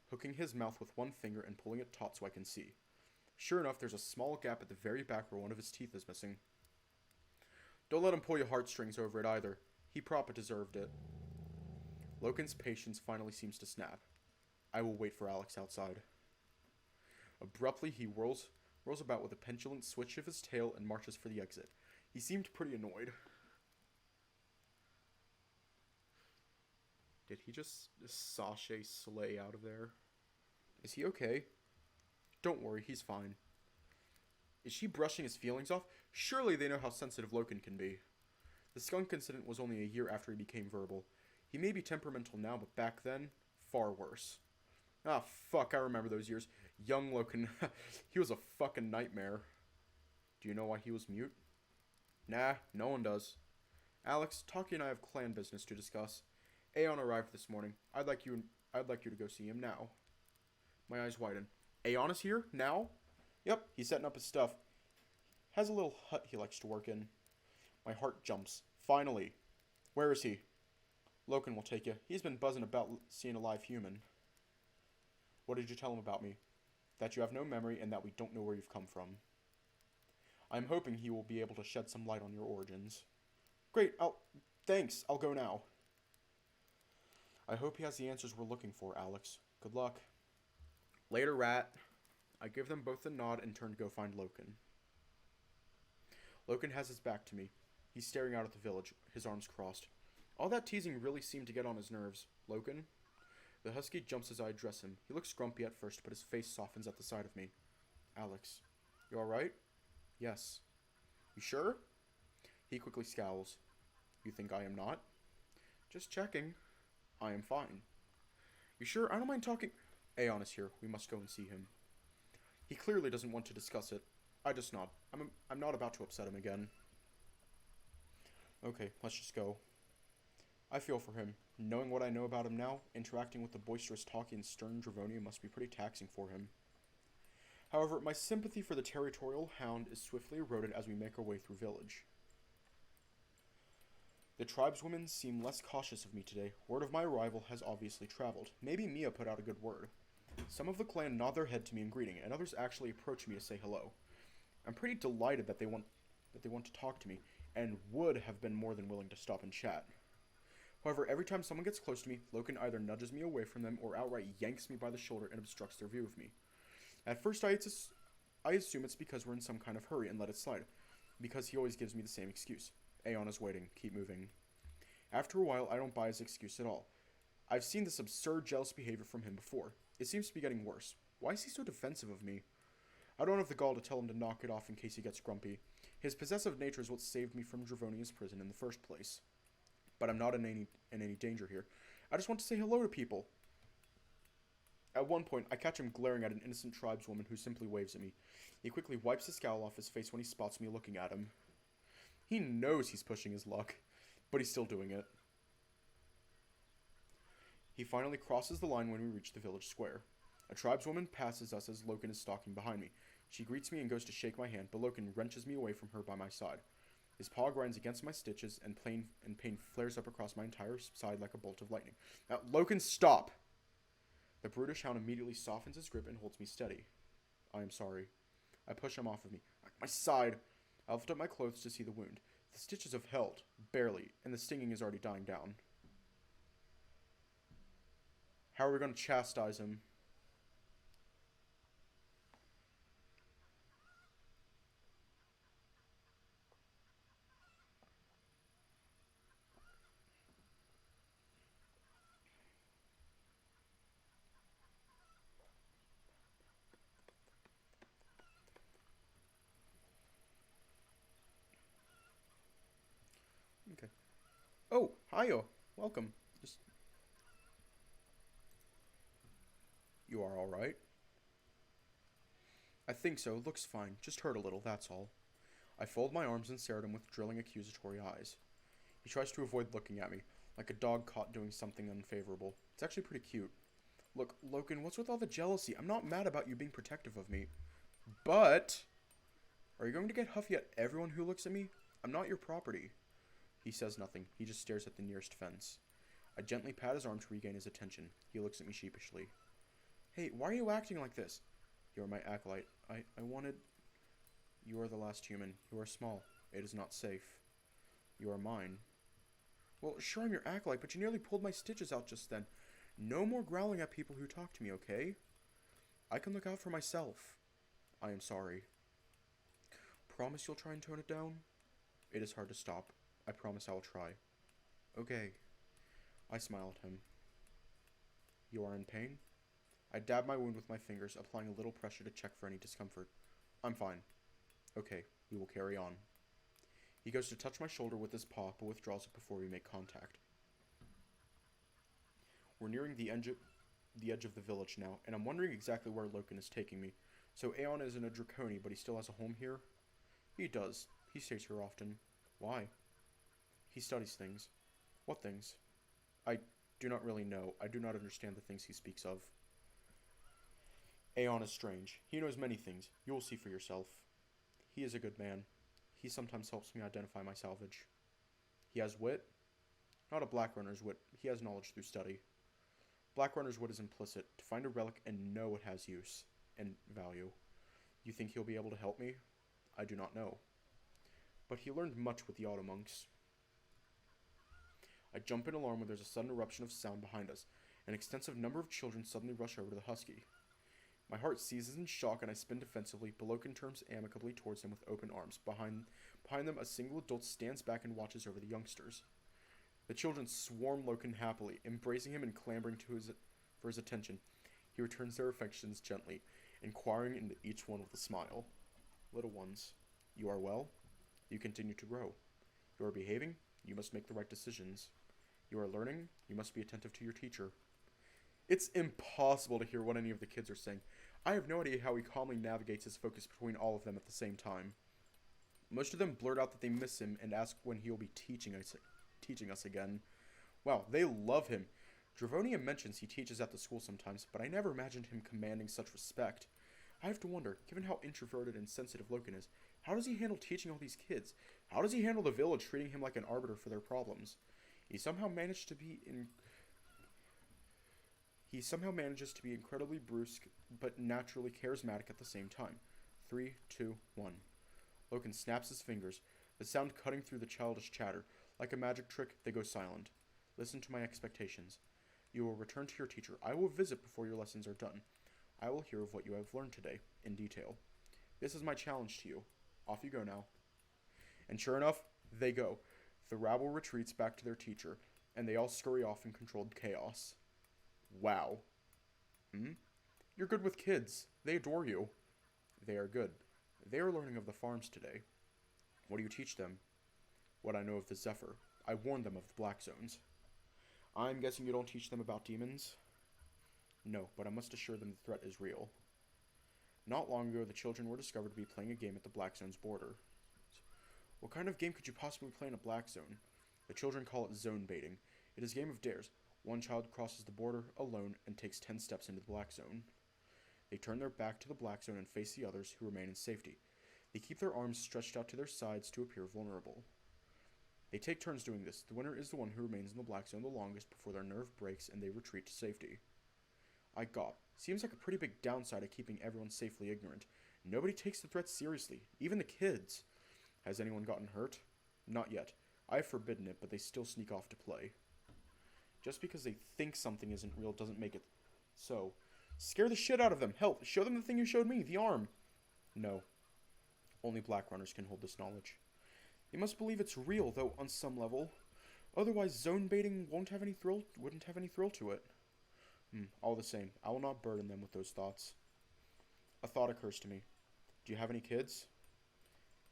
Speaker 1: hooking his mouth with one finger and pulling it taut so I can see. Sure enough, there's a small gap at the very back where one of his teeth is missing. Don't let him pull your heartstrings over it either. He proper deserved it. Loken's patience finally seems to snap. I will wait for Alex outside. Abruptly, he whirls about with a petulant switch of his tail and marches for the exit. He seemed pretty annoyed. Did he just sashay slay out of there? Is he okay? Don't worry, he's fine. Is she brushing his feelings off? Surely they know how sensitive Loken can be. The skunk incident was only a year after he became verbal. He may be temperamental now, but back then, far worse. Ah, fuck, I remember those years. Young Loken, he was a fucking nightmare. Do you know why he was mute? Nah, no one does. Alex, Taki and I have clan business to discuss. Aeyon arrived this morning. I'd like you to go see him now. My eyes widen. Aeyon is here? Now? Yep, he's setting up his stuff. Has a little hut he likes to work in. My heart jumps. Finally. Where is he? Loken will take you. He's been buzzing about seeing a live human. What did you tell him about me? That you have no memory and that we don't know where you've come from. I'm hoping he will be able to shed some light on your origins. Great, thanks, I'll go now. I hope he has the answers we're looking for, Alex. Good luck. Later, rat. I give them both a nod and turn to go find Loken. Loken has his back to me. He's staring out at the village, his arms crossed. All that teasing really seemed to get on his nerves. Loken? The husky jumps as I address him. He looks grumpy at first, but his face softens at the sight of me. Alex. You alright? Yes. You sure? He quickly scowls. You think I am not? Just checking. I am fine. You sure? I don't mind talking. Aeyon is here. We must go and see him. He clearly doesn't want to discuss it. I just nod. I'm not about to upset him again. Okay, let's just go. I feel for him. Knowing what I know about him now, interacting with the boisterous, talky, and stern Dravonia must be pretty taxing for him. However, my sympathy for the territorial hound is swiftly eroded as we make our way through village. The tribeswomen seem less cautious of me today. Word of my arrival has obviously traveled. Maybe Mia put out a good word. Some of the clan nod their head to me in greeting, and others actually approach me to say hello. I'm pretty delighted that they want to talk to me, and would have been more than willing to stop and chat. However, every time someone gets close to me, Loken either nudges me away from them or outright yanks me by the shoulder and obstructs their view of me. At first, I assume it's because we're in some kind of hurry and let it slide, because he always gives me the same excuse. Aeyon is waiting. Keep moving. After a while, I don't buy his excuse at all. I've seen this absurd jealous behavior from him before. It seems to be getting worse. Why is he so defensive of me? I don't have the gall to tell him to knock it off in case he gets grumpy. His possessive nature is what saved me from Dravonia's prison in the first place. But I'm not in any danger here. I just want to say hello to people. At one point, I catch him glaring at an innocent tribeswoman who simply waves at me. He quickly wipes the scowl off his face when he spots me looking at him. He knows he's pushing his luck, but he's still doing it. He finally crosses the line when we reach the village square. A tribeswoman passes us as Loken is stalking behind me. She greets me and goes to shake my hand, but Loken wrenches me away from her by my side. His paw grinds against my stitches, and pain flares up across my entire side like a bolt of lightning. Now, Loken, stop! The brutish hound immediately softens his grip and holds me steady. I am sorry. I push him off of me. My side! I lift up my clothes to see the wound. The stitches have held, barely, and the stinging is already dying down. How are we going to chastise him? Okay. Oh, hiyo. Welcome. You are alright? I think so. Looks fine. Just hurt a little, that's all. I fold my arms and stare at him with drilling accusatory eyes. He tries to avoid looking at me, like a dog caught doing something unfavorable. It's actually pretty cute. Look, Loken, what's with all the jealousy? I'm not mad about you being protective of me. But... are you going to get huffy at everyone who looks at me? I'm not your property. He says nothing. He just stares at the nearest fence. I gently pat his arm to regain his attention. He looks at me sheepishly. Hey, why are you acting like this? You are my acolyte. I wanted... You are the last human. You are small. It is not safe. You are mine. Well, sure I'm your acolyte, but you nearly pulled my stitches out just then. No more growling at people who talk to me, okay? I can look out for myself. I am sorry. Promise you'll try and tone it down? It is hard to stop. I promise I will try. Okay. I smile at him. You are in pain? I dab my wound with my fingers, applying a little pressure to check for any discomfort. I'm fine. Okay, we will carry on. He goes to touch my shoulder with his paw, but withdraws it before we make contact. We're nearing the edge of the village now, and I'm wondering exactly where Loken is taking me. So Aeyon isn't a Draconi, but he still has a home here? He does. He stays here often. Why? He studies things. What things? I do not really know. I do not understand the things he speaks of. Aeyon is strange. He knows many things. You will see for yourself. He is a good man. He sometimes helps me identify my salvage. He has wit. Not a Black Runner's wit. He has knowledge through study. Black Runner's wit is implicit. To find a relic and know it has use and value. You think he'll be able to help me? I do not know. But he learned much with the Auto Monks. I jump in alarm when there's a sudden eruption of sound behind us. An extensive number of children suddenly rush over to the husky. My heart seizes in shock and I spin defensively, but Loken turns amicably towards them with open arms. Behind them, a single adult stands back and watches over the youngsters. The children swarm Loken happily, embracing him and clamoring for his attention. He returns their affections gently, inquiring into each one with a smile. Little ones, you are well? You continue to grow. You are behaving? You must make the right decisions. You are learning? You must be attentive to your teacher. It's impossible to hear what any of the kids are saying. I have no idea how he calmly navigates his focus between all of them at the same time. Most of them blurt out that they miss him and ask when he'll be teaching us again. Wow, they love him. Dravonia mentions he teaches at the school sometimes, but I never imagined him commanding such respect. I have to wonder, given how introverted and sensitive Loken is, how does he handle teaching all these kids? How does he handle the village treating him like an arbiter for their problems? He somehow manages to be incredibly brusque, but naturally charismatic at the same time. 3, 2, 1. Loken snaps his fingers, the sound cutting through the childish chatter. Like a magic trick, they go silent. Listen to my expectations. You will return to your teacher. I will visit before your lessons are done. I will hear of what you have learned today, in detail. This is my challenge to you. Off you go now. And sure enough, they go. The rabble retreats back to their teacher, and they all scurry off in controlled chaos. Wow. You're good with kids. They adore you. They are good. They are learning of the farms today. What do you teach them? What I know of the Zephyr. I warned them of the Black Zones. I'm guessing you don't teach them about demons? No, but I must assure them the threat is real. Not long ago, the children were discovered to be playing a game at the Black Zone's border. What kind of game could you possibly play in a Black Zone? The children call it zone baiting. It is a game of dares. One child crosses the border alone and takes 10 steps into the Black Zone. They turn their back to the Black Zone and face the others, who remain in safety. They keep their arms stretched out to their sides to appear vulnerable. They take turns doing this. The winner is the one who remains in the Black Zone the longest before their nerve breaks and they retreat to safety. I got. Seems like a pretty big downside of keeping everyone safely ignorant. Nobody takes the threat seriously, even the kids. Has anyone gotten hurt? Not yet. I've forbidden it, but they still sneak off to play. Just because they think something isn't real doesn't make it so. Scare the shit out of them. Hell, show them the thing you showed me, the arm. No. Only Black Runners can hold this knowledge. They must believe it's real, though, on some level. Otherwise, zone baiting wouldn't have any thrill to it. All the same, I will not burden them with those thoughts. A thought occurs to me. Do you have any kids?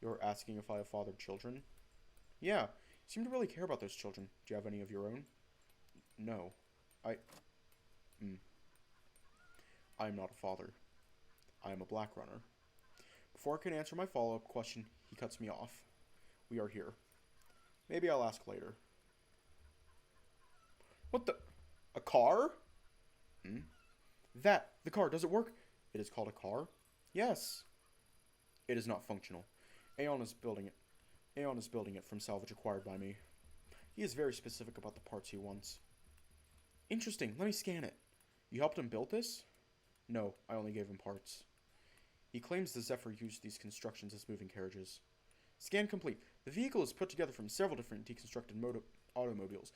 Speaker 1: You're asking if I have fathered children? Yeah, you seem to really care about those children. Do you have any of your own? No. I am not a father. I am a Black Runner. Before I can answer my follow-up question, he cuts me off. We are here. Maybe I'll ask later. What the? A car? The car, does it work? It is called a car? Yes. It is not functional. Aeyon is building it. Aeyon is building it from salvage acquired by me. He is very specific about the parts he wants. Interesting, let me scan it. You helped him build this? No, I only gave him parts. He claims the Zephyr used these constructions as moving carriages. Scan complete. The vehicle is put together from several different deconstructed automobiles.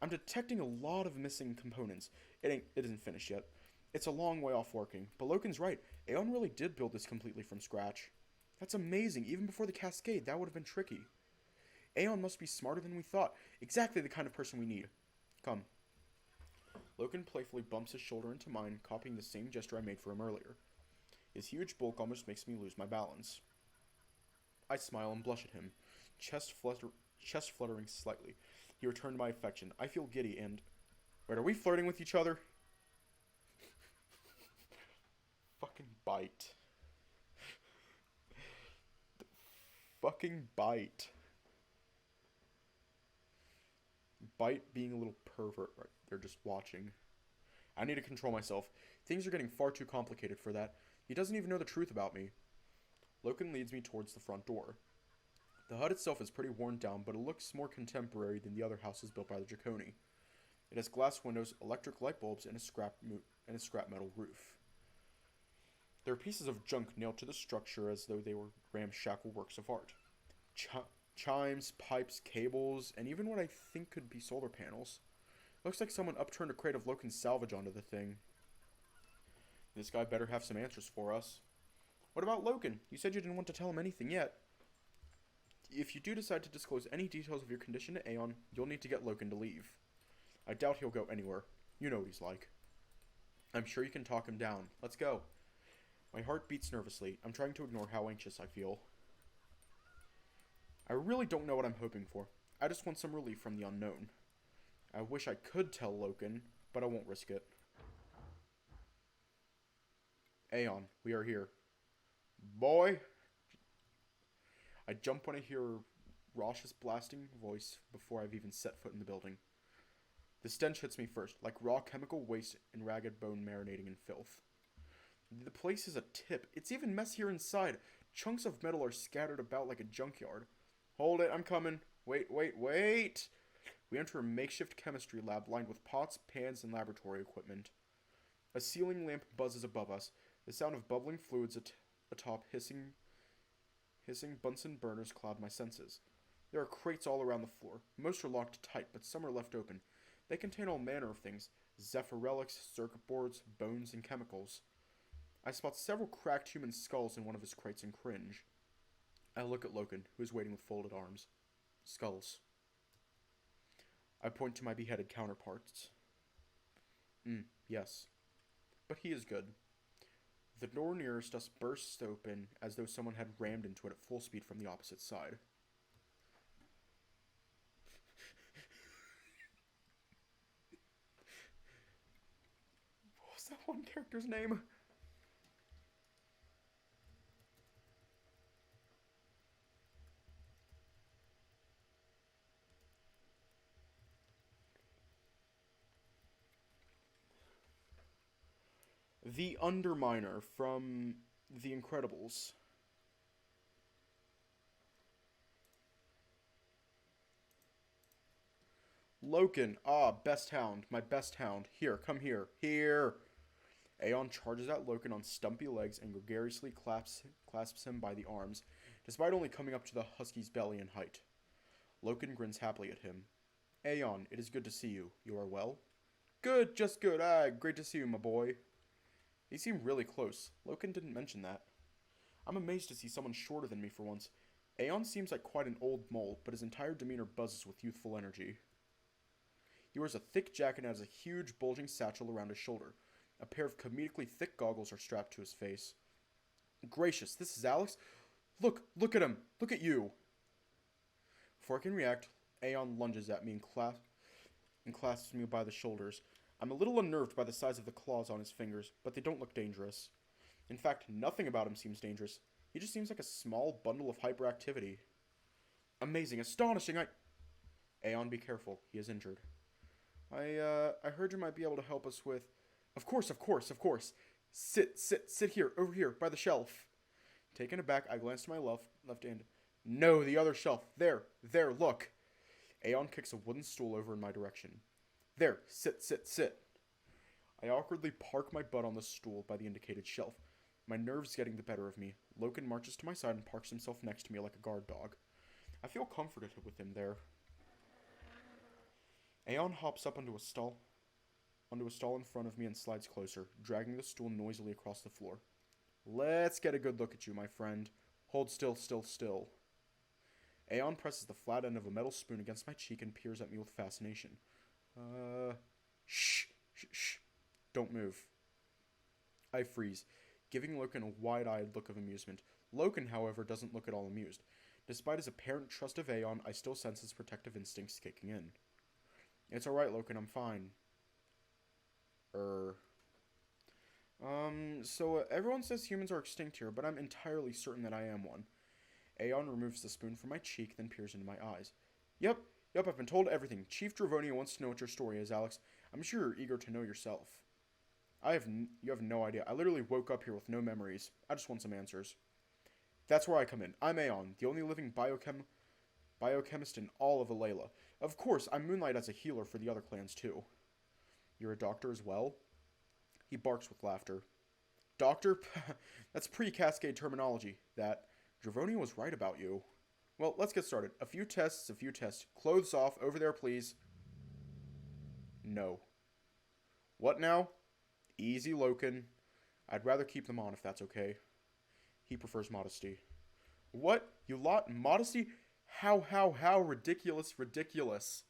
Speaker 1: I'm detecting a lot of missing components. It isn't finished yet. It's a long way off working, but Loken's right. Aeyon really did build this completely from scratch. That's amazing. Even before the cascade, that would have been tricky. Aeyon must be smarter than we thought. Exactly the kind of person we need. Come. Loken playfully bumps his shoulder into mine, copying the same gesture I made for him earlier. His huge bulk almost makes me lose my balance. I smile and blush at him, chest fluttering slightly. He returned my affection. I feel giddy and... Wait, are we flirting with each other? Fucking bite. Fucking bite. Bite being a little pervert right there just watching. I need to control myself. Things are getting far too complicated for that. He doesn't even know the truth about me. Loken leads me towards the front door. The hut itself is pretty worn down, but it looks more contemporary than the other houses built by the Draconi. It has glass windows, electric light bulbs, and a scrap metal roof. There are pieces of junk nailed to the structure as though they were ramshackle works of art. Chimes, pipes, cables, and even what I think could be solar panels. Looks like someone upturned a crate of Loken's salvage onto the thing. This guy better have some answers for us. What about Loken? You said you didn't want to tell him anything yet. If you do decide to disclose any details of your condition to Aeyon, you'll need to get Loken to leave. I doubt he'll go anywhere. You know what he's like. I'm sure you can talk him down. Let's go. My heart beats nervously. I'm trying to ignore how anxious I feel. I really don't know what I'm hoping for. I just want some relief from the unknown. I wish I could tell Loken, but I won't risk it. Aeon, we are here. Boy! I jump when I hear Rosh's blasting voice before I've even set foot in the building. The stench hits me first, like raw chemical waste and ragged bone marinating in filth. The place is a tip. It's even messier inside. Chunks of metal are scattered about like a junkyard. Hold it, I'm coming. Wait. We enter a makeshift chemistry lab lined with pots, pans, and laboratory equipment. A ceiling lamp buzzes above us. The sound of bubbling fluids atop hissing Bunsen burners cloud my senses. There are crates all around the floor. Most are locked tight, but some are left open. They contain all manner of things. Zephyr relics, circuit boards, bones, and chemicals. I spot several cracked human skulls in one of his crates and cringe. I look at Loken, who is waiting with folded arms. Skulls. I point to my beheaded counterparts. Yes. But he is good. The door nearest us bursts open as though someone had rammed into it at full speed from the opposite side. What was that one character's name? The Underminer from The Incredibles. Loken, best hound, my best hound. Here, come here, here. Aeon charges at Loken on stumpy legs and gregariously clasps him by the arms, despite only coming up to the husky's belly in height. Loken grins happily at him. Aeon, it is good to see you. You are well? Good, just good. Great to see you, my boy. They seem really close. Loken didn't mention that. I'm amazed to see someone shorter than me for once. Aeon seems like quite an old mole, but his entire demeanor buzzes with youthful energy. He wears a thick jacket and has a huge, bulging satchel around his shoulder. A pair of comedically thick goggles are strapped to his face. Gracious, this is Alex? Look at him! Look at you! Before I can react, Aeon lunges at me and clasps me by the shoulders. I'm a little unnerved by the size of the claws on his fingers, but they don't look dangerous. In fact, nothing about him seems dangerous. He just seems like a small bundle of hyperactivity. Amazing, astonishing, Aeon, be careful. He is injured. I heard you might be able to help us with... Of course. Sit here, over here, by the shelf. Taken aback, I glance to my left hand. No, the other shelf. There, look. Aeon kicks a wooden stool over in my direction. There, sit. I awkwardly park my butt on the stool by the indicated shelf. My nerves getting the better of me. Loken marches to my side and parks himself next to me like a guard dog. I feel comforted with him there. Aeon hops up onto a stall in front of me and slides closer, dragging the stool noisily across the floor. Let's get a good look at you, my friend. Hold still. Aeon presses the flat end of a metal spoon against my cheek and peers at me with fascination. Shh. Don't move. I freeze, giving Loken a wide-eyed look of amusement. Loken, however, doesn't look at all amused. Despite his apparent trust of Aeon, I still sense his protective instincts kicking in. It's alright, Loken, I'm fine. So everyone says humans are extinct here, but I'm entirely certain that I am one. Aeon removes the spoon from my cheek, then peers into my eyes. Yep, I've been told everything. Chief Dravonia wants to know what your story is, Alex. I'm sure you're eager to know yourself. You have no idea. I literally woke up here with no memories. I just want some answers. That's where I come in. I'm Aeon, the only living biochemist in all of Alayla. Of course, I moonlight as a healer for the other clans too. You're a doctor as well? He barks with laughter. Doctor? That's pre-Cascade terminology. That Dravonia was right about you. Well, let's get started. A few tests. Clothes off. Over there, please. No. What now? Easy, Loken. I'd rather keep them on if that's okay. He prefers modesty. What? You lot? Modesty? How? Ridiculous.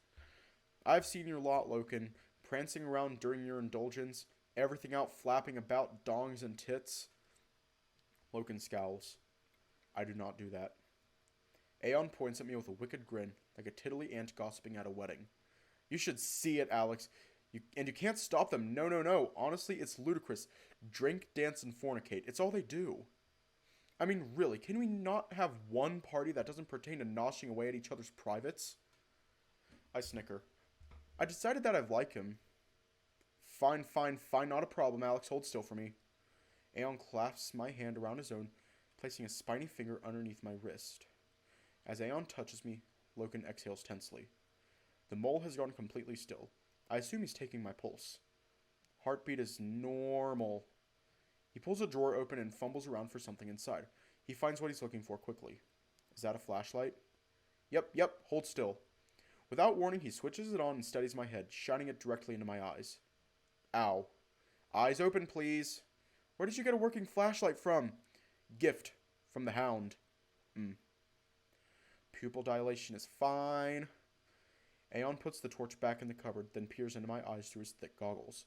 Speaker 1: I've seen your lot, Loken. Prancing around during your indulgence. Everything out flapping about dongs and tits. Loken scowls. I do not do that. Aeon points at me with a wicked grin, like a tiddly ant gossiping at a wedding. You should see it, Alex. You can't stop them. No, no, no. Honestly, it's ludicrous. Drink, dance, and fornicate. It's all they do. I mean, really, can we not have one party that doesn't pertain to noshing away at each other's privates? I snicker. I decided that I like him. Fine, fine, fine, not a problem, Alex. Hold still for me. Aeyon clasps my hand around his own, placing a spiny finger underneath my wrist. As Aeyon touches me, Loken exhales tensely. The mole has gone completely still. I assume he's taking my pulse. Heartbeat is normal. He pulls a drawer open and fumbles around for something inside. He finds what he's looking for quickly. Is that a flashlight? Yep, hold still. Without warning, he switches it on and steadies my head, shining it directly into my eyes. Ow. Eyes open, please. Where did you get a working flashlight from? Gift. From the Hound. Pupil dilation is fine. Aeyon puts the torch back in the cupboard, then peers into my eyes through his thick goggles.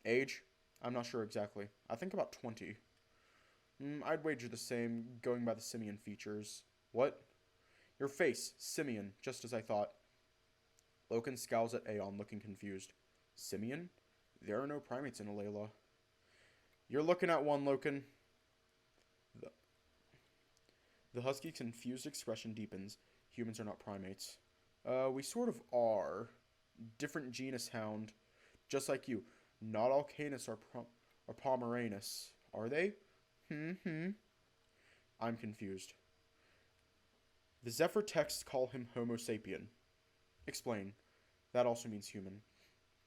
Speaker 1: Age? I'm not sure exactly. I think about 20. I'd wager the same, going by the simian features. What? Your face. Simian, just as I thought. Loken scowls at Aeyon, looking confused. Simian? There are no primates in Alayla. You're looking at one, Loken. The husky's confused expression deepens. Humans are not primates. We sort of are. Different genus hound. Just like you. Not all Canis are Pomeranus. Are they? I'm confused. The Zephyr texts call him Homo sapien. Explain. That also means human.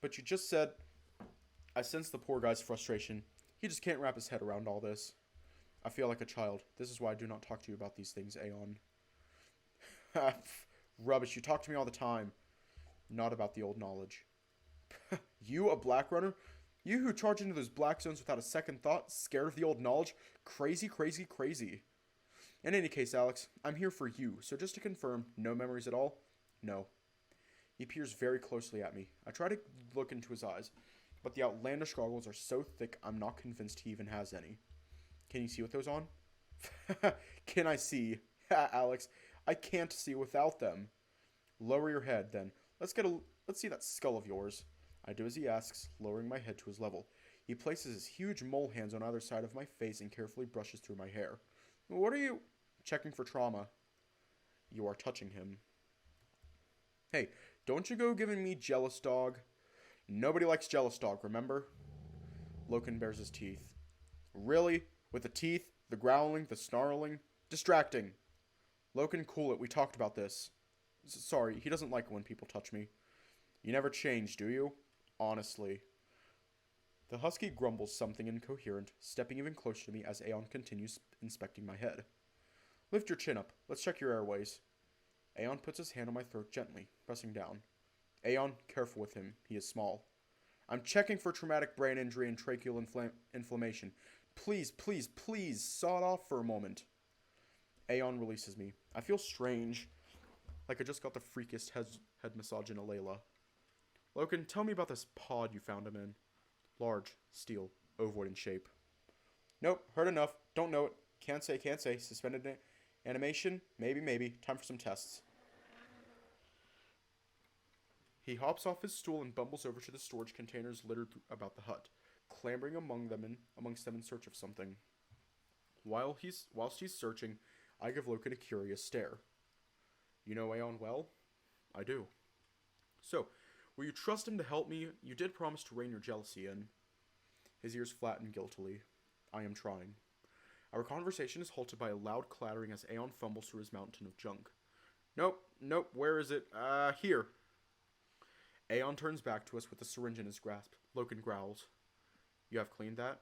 Speaker 1: But you just said... I sense the poor guy's frustration. He just can't wrap his head around all this. I feel like a child. This is why I do not talk to you about these things, Aeyon. Rubbish, you talk to me all the time. Not about the old knowledge. You, a black runner? You who charge into those black zones without a second thought, scared of the old knowledge? Crazy, crazy, crazy. In any case, Alex, I'm here for you, so just to confirm, no memories at all? No. He peers very closely at me. I try to look into his eyes, but the outlandish goggles are so thick I'm not convinced he even has any. Can you see with those on? Can I see? Alex, I can't see without them. Lower your head, then. Let's see that skull of yours. I do as he asks, lowering my head to his level. He places his huge mole hands on either side of my face and carefully brushes through my hair. What are you... Checking for trauma. You are touching him. Hey, don't you go giving me jealous dog. Nobody likes jealous dog, remember? Loken bares his teeth. Really? With the teeth, the growling, the snarling? Distracting. Loken, cool it. We talked about this. Sorry, he doesn't like when people touch me. You never change, do you? Honestly. The husky grumbles something incoherent, stepping even closer to me as Aeyon continues inspecting my head. Lift your chin up. Let's check your airways. Aeyon puts his hand on my throat gently, pressing down. Aeyon, careful with him. He is small. I'm checking for traumatic brain injury and tracheal inflammation. Please, please, please, saw it off for a moment. Aeyon releases me. I feel strange. Like I just got the freakiest head massage in Alayla. Loken, tell me about this pod you found him in. Large, steel, ovoid in shape. Nope, heard enough. Don't know it. Can't say. Suspended animation? Maybe. Time for some tests. He hops off his stool and bumbles over to the storage containers littered about the hut, clambering amongst them in search of something. Whilst he's searching, I give Loken a curious stare. You know Aeyon well? I do. So, will you trust him to help me? You did promise to rein your jealousy in. His ears flatten guiltily. I am trying. Our conversation is halted by a loud clattering as Aeyon fumbles through his mountain of junk. Nope, where is it? Here. Aeyon turns back to us with the syringe in his grasp. Loken growls. You have cleaned that?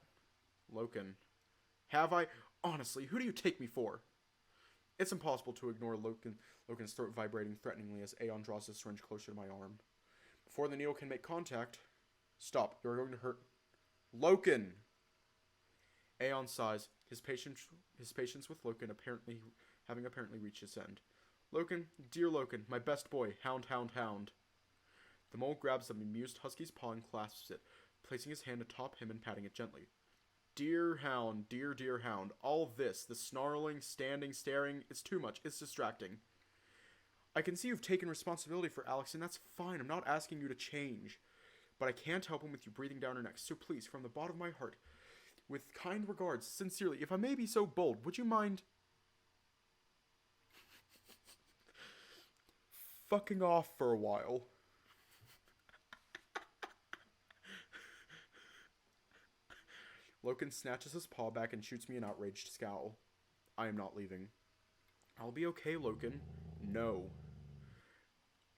Speaker 1: Loken. Have I? Honestly, who do you take me for? It's impossible to ignore Loken's throat vibrating threateningly as Aeyon draws the syringe closer to my arm. Before the needle can make contact... Stop, you're going to hurt... Loken! Aeon sighs, his patience with Loken having apparently reached its end. Loken, dear Loken, my best boy, hound. The mole grabs the bemused husky's paw and clasps it, placing his hand atop him and patting it gently. Dear hound, dear hound, all this, the snarling, standing, staring, it's too much, it's distracting. I can see you've taken responsibility for Alex, and that's fine, I'm not asking you to change. but I can't help him with you breathing down her neck. So please, from the bottom of my heart, with kind regards, sincerely, if I may be so bold, would you mind fucking off for a while? Loken snatches his paw back and shoots me an outraged scowl. I am not leaving. I'll be okay, Loken. No.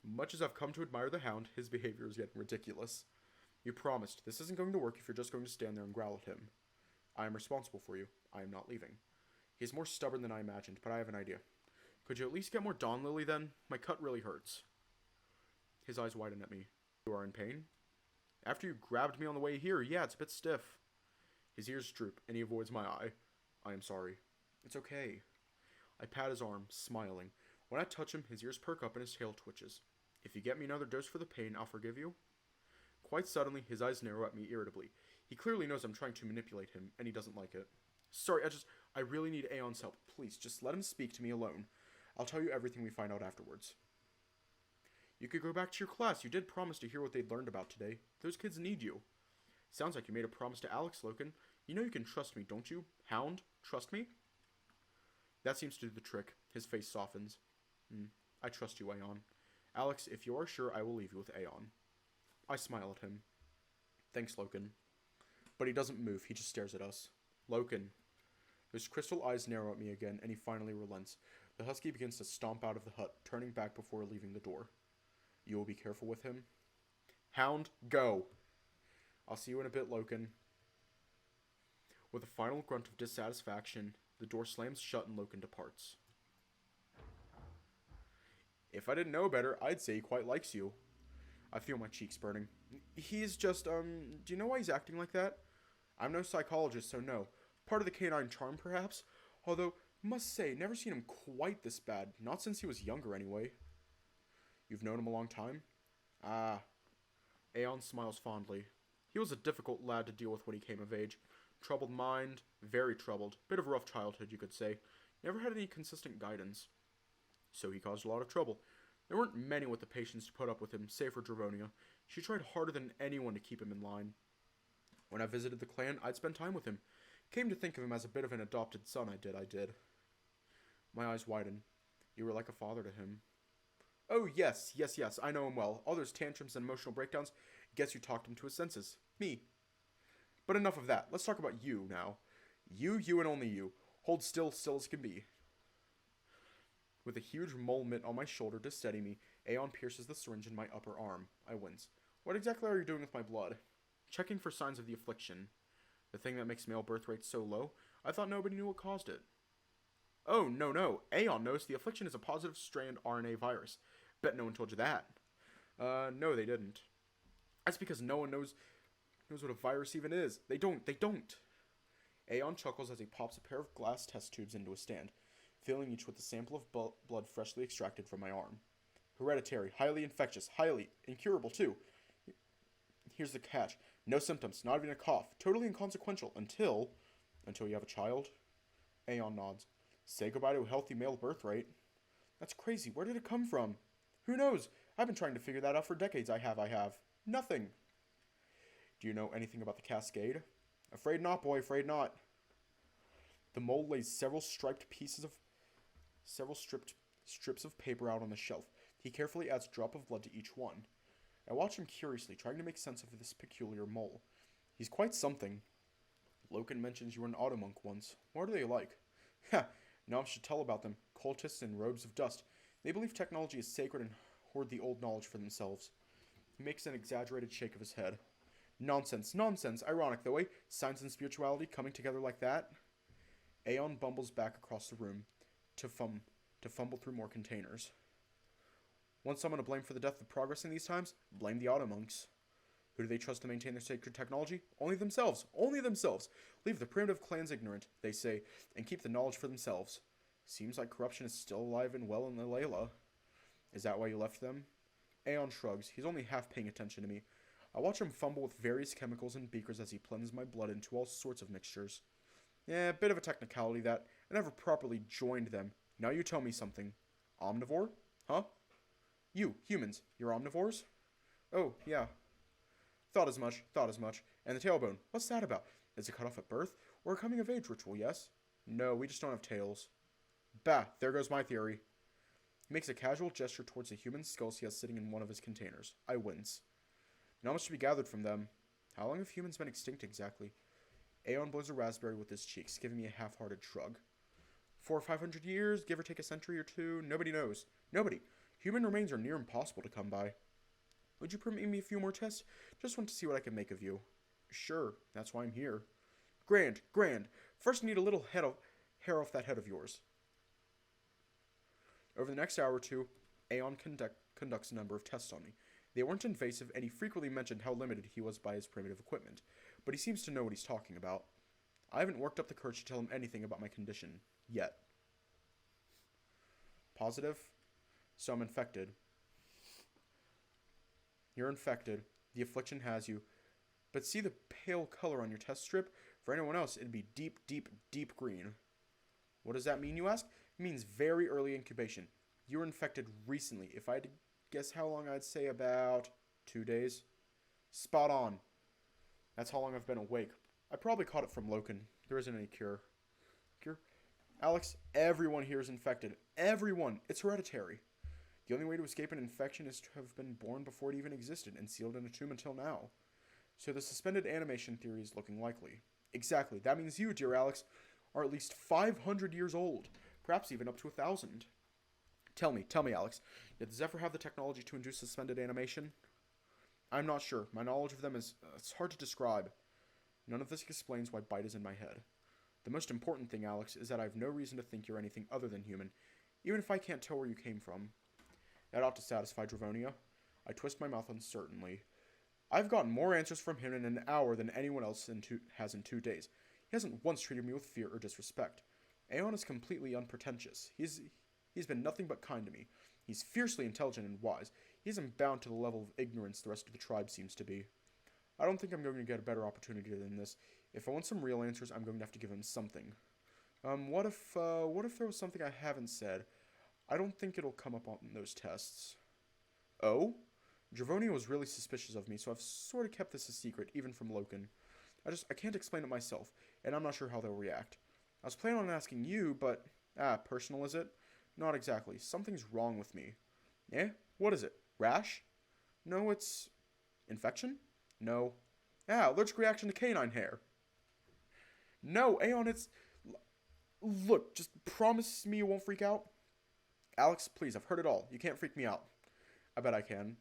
Speaker 1: Much as I've come to admire the Hound, his behavior is getting ridiculous. You promised. This isn't going to work if you're just going to stand there and growl at him. I am responsible for you. I am not leaving. He's more stubborn than I imagined, but I have an idea. Could you at least get more Dawn Lily then? My cut really hurts. His eyes widen at me. You are in pain? After you grabbed me on the way here, yeah, it's a bit stiff. His ears droop, and he avoids my eye. I am sorry. It's okay. I pat his arm, smiling. When I touch him, his ears perk up and his tail twitches. If you get me another dose for the pain, I'll forgive you. Quite suddenly, his eyes narrow at me irritably. He clearly knows I'm trying to manipulate him, and he doesn't like it. Sorry, I really need Aeon's help. Please, just let him speak to me alone. I'll tell you everything we find out afterwards. You could go back to your class. You did promise to hear what they'd learned about today. Those kids need you. Sounds like you made a promise to Alex, Loken. You know you can trust me, don't you? Hound, trust me? That seems to do the trick. His face softens. I trust you, Aeyon. Alex, if you are sure, I will leave you with Aeon. I smile at him. Thanks, Loken. But he doesn't move. He just stares at us. Loken. His crystal eyes narrow at me again, and he finally relents. The husky begins to stomp out of the hut, turning back before leaving the door. You will be careful with him? Hound, go! I'll see you in a bit, Loken. With a final grunt of dissatisfaction, the door slams shut and Loken departs. If I didn't know better, I'd say he quite likes you. I feel my cheeks burning. He's just, do you know why he's acting like that? I'm no psychologist, so no. Part of the canine charm, perhaps? Although, must say, never seen him quite this bad. Not since he was younger, anyway. You've known him a long time? Ah. Aeon smiles fondly. He was a difficult lad to deal with when he came of age. Troubled mind, very troubled. Bit of a rough childhood, you could say. Never had any consistent guidance. So he caused a lot of trouble. There weren't many with the patience to put up with him, save for Dravonia. She tried harder than anyone to keep him in line. When I visited the clan, I'd spend time with him. Came to think of him as a bit of an adopted son, I did. My eyes widen. You were like a father to him. Oh, yes, I know him well. All those tantrums and emotional breakdowns, guess you talked him to his senses. Me. But enough of that. Let's talk about you now. You, and only you. Hold still as can be. With a huge mole mitt on my shoulder to steady me, Aeon pierces the syringe in my upper arm. I wince. What exactly are you doing with my blood? Checking for signs of the affliction. The thing that makes male birth rates so low? I thought nobody knew what caused it. Oh, no. Aeon knows the affliction is a positive strand RNA virus. Bet no one told you that. No, they didn't. That's because no one knows what a virus even is. They don't. Aeon chuckles as he pops a pair of glass test tubes into a stand, filling each with a sample of blood freshly extracted from my arm. Hereditary, highly infectious, highly incurable too. Here's the catch. No symptoms, not even a cough. Totally inconsequential until you have a child. Aeon nods. Say goodbye to a healthy male birth rate. That's crazy. Where did it come from? Who knows? I've been trying to figure that out for decades. I have. Nothing. Do you know anything about the cascade? Afraid not, boy, afraid not. The mole lays several strips of paper out on the shelf. He carefully adds a drop of blood to each one. I watch him curiously, trying to make sense of this peculiar mole. He's quite something. Loken mentions you were an automonk once. What are they like? Ha! Now I should tell about them. Cultists in robes of dust. They believe technology is sacred and hoard the old knowledge for themselves. He makes an exaggerated shake of his head. Nonsense. Ironic, though, eh? Science and spirituality coming together like that? Aeon bumbles back across the room to fumble through more containers. Want someone to blame for the death of progress in these times? Blame the automonks. Who do they trust to maintain their sacred technology? Only themselves. Leave the primitive clans ignorant, they say, and keep the knowledge for themselves. Seems like corruption is still alive and well in the Layla. Is that why you left them? Aeon shrugs. He's only half paying attention to me. I watch him fumble with various chemicals and beakers as he blends my blood into all sorts of mixtures. Yeah, a bit of a technicality that. I never properly joined them. Now you tell me something. Omnivore? Huh? You, humans, you're omnivores? Oh, yeah. Thought as much, thought as much. And the tailbone, what's that about? Is it cut off at birth? Or a coming of age ritual, yes? No, we just don't have tails. Bah, there goes my theory. He makes a casual gesture towards the human skulls he has sitting in one of his containers. I wince. Not much to be gathered from them. How long have humans been extinct exactly? Aeon blows a raspberry with his cheeks, giving me a half-hearted shrug. 400 or 500 years, give or take a century or two, nobody knows. Nobody. Human remains are near impossible to come by. Would you permit me a few more tests? Just want to see what I can make of you. Sure, that's why I'm here. Grand, grand. First I need a little hair off that head of yours. Over the next hour or two, Aeon conducts a number of tests on me. They weren't invasive, and he frequently mentioned how limited he was by his primitive equipment, but he seems to know what he's talking about. I haven't worked up the courage to tell him anything about my condition, yet. Positive? So I'm infected. You're infected. The affliction has you. But see the pale color on your test strip? For anyone else, it'd be deep, deep, deep green. What does that mean, you ask? It means very early incubation. You were infected recently. If I had to guess how long, I'd say about 2 days. Spot on. That's how long I've been awake. I probably caught it from Loken. There isn't any cure. Cure? Alex, everyone here is infected. Everyone. It's hereditary. The only way to escape an infection is to have been born before it even existed and sealed in a tomb until now. So the suspended animation theory is looking likely. Exactly. That means you, dear Alex, are at least 500 years old. Perhaps even up to 1,000. Tell me, Alex, did the Zephyr have the technology to induce suspended animation? I'm not sure. My knowledge of them is it's hard to describe. None of this explains why Bite is in my head. The most important thing, Alex, is that I have no reason to think you're anything other than human, even if I can't tell where you came from. That ought to satisfy Dravonia. I twist my mouth uncertainly. I've gotten more answers from him in an hour than anyone else has in 2 days. He hasn't once treated me with fear or disrespect. Aeon is completely unpretentious. He's been nothing but kind to me. He's fiercely intelligent and wise. He isn't bound to the level of ignorance the rest of the tribe seems to be. I don't think I'm going to get a better opportunity than this. If I want some real answers, I'm going to have to give him something. What if there was something I haven't said? I don't think it'll come up on those tests. Oh? Dravonia was really suspicious of me, so I've sort of kept this a secret, even from Loken. I can't explain it myself, and I'm not sure how they'll react. I was planning on asking you, but, personal is it? Not exactly. Something's wrong with me. Eh? What is it? Rash? No, it's... infection? No. Allergic reaction to canine hair. No, Aeon, it's... Look, just promise me you won't freak out. Alex, please, I've heard it all. You can't freak me out. I bet I can.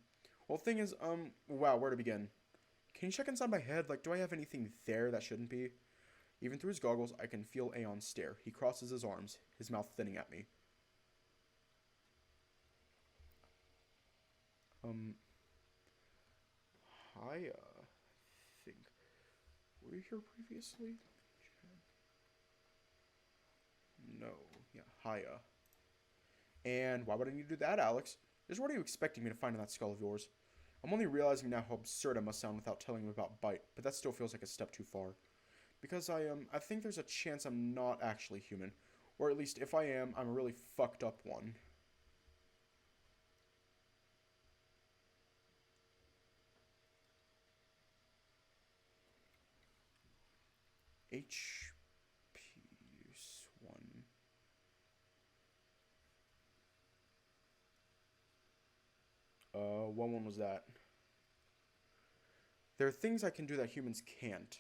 Speaker 1: Well, the thing is, wow, where to begin? Can you check inside my head? Like, do I have anything there that shouldn't be? Even through his goggles, I can feel Aeon stare. He crosses his arms, his mouth thinning at me. I think... Were you here previously? No. Yeah, hiya. And why would I need to do that, Alex? Just what are you expecting me to find in that skull of yours? I'm only realizing now how absurd I must sound without telling him about Bite, but that still feels like a step too far. Because I think there's a chance I'm not actually human. Or at least, if I am, I'm a really fucked up one. HP1. What one was that? There are things I can do that humans can't.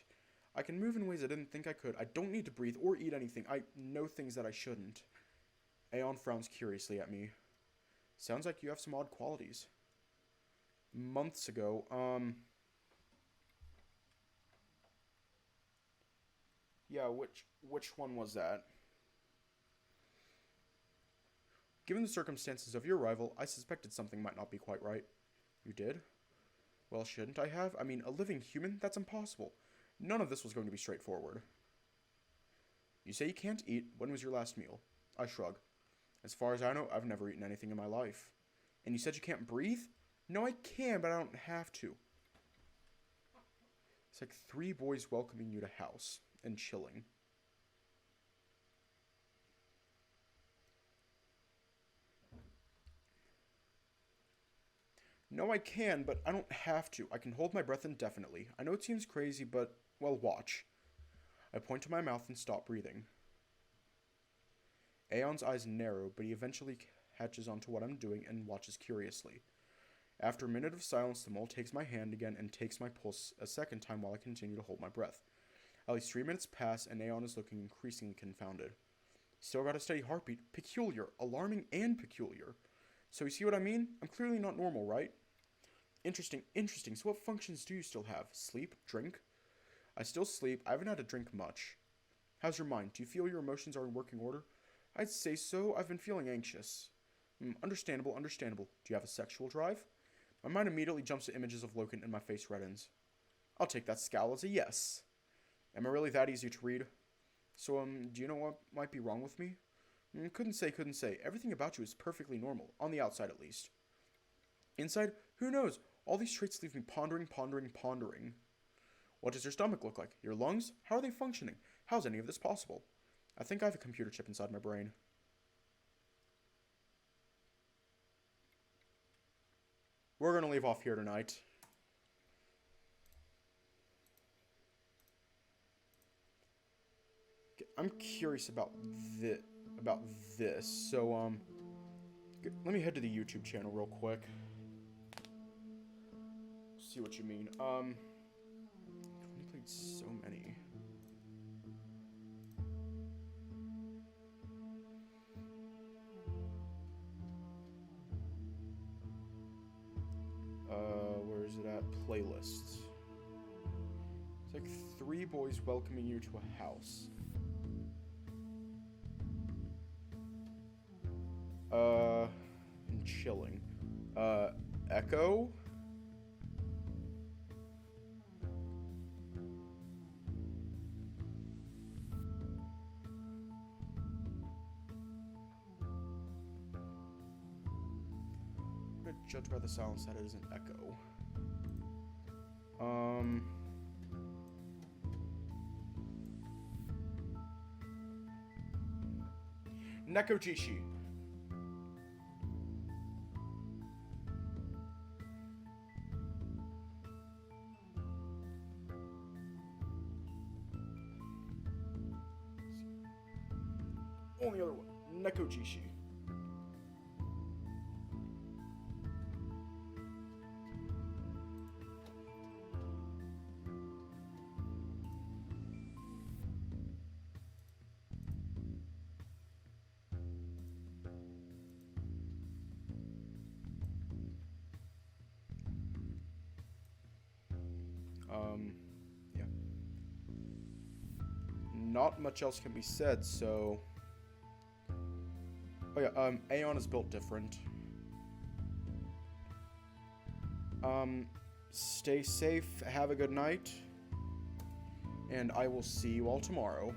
Speaker 1: I can move in ways I didn't think I could. I don't need to breathe or eat anything. I know things that I shouldn't. Aeon frowns curiously at me. Sounds like you have some odd qualities. Months ago, yeah, which one was that? Given the circumstances of your arrival, I suspected something might not be quite right. You did? Well, shouldn't I have? I mean, a living human? That's impossible. None of this was going to be straightforward. You say you can't eat. When was your last meal? I shrug. As far as I know, I've never eaten anything in my life. And you said you can't breathe? No, I can, but I don't have to. It's like 3 boys welcoming you to house and chilling. No, I can, but I don't have to. I can hold my breath indefinitely. I know it seems crazy, but, well, watch. I point to my mouth and stop breathing. Aeon's eyes narrow, but he eventually catches onto what I'm doing and watches curiously. After a minute of silence, the mole takes my hand again and takes my pulse a second time while I continue to hold my breath. At least 3 minutes pass, and Aeon is looking increasingly confounded. Still got a steady heartbeat. Peculiar. Alarming and peculiar. So you see what I mean? I'm clearly not normal, right? Interesting, interesting. So what functions do you still have? Sleep? Drink? I still sleep. I haven't had to drink much. How's your mind? Do you feel your emotions are in working order? I'd say so. I've been feeling anxious. Understandable, understandable. Do you have a sexual drive? My mind immediately jumps to images of Loken and my face reddens. I'll take that scowl as a yes. Am I really that easy to read? So, do you know what might be wrong with me? Couldn't say. Everything about you is perfectly normal, on the outside at least. Inside, who knows? All these traits leave me pondering. What does your stomach look like? Your lungs? How are they functioning? How's any of this possible? I think I have a computer chip inside my brain. We're gonna leave off here tonight. I'm curious about this. So, let me head to the YouTube channel real quick. See what you mean. I've only played so many. Where is it at? Playlists. It's like 3 boys welcoming you to a house. And chilling. Echo? I'm gonna judge by the silence that it is an echo. Nekojishi. Only other one. Nekojishi. Yeah. Not much else can be said, so... Oh yeah, Aeon is built different. Stay safe, have a good night, and I will see you all tomorrow.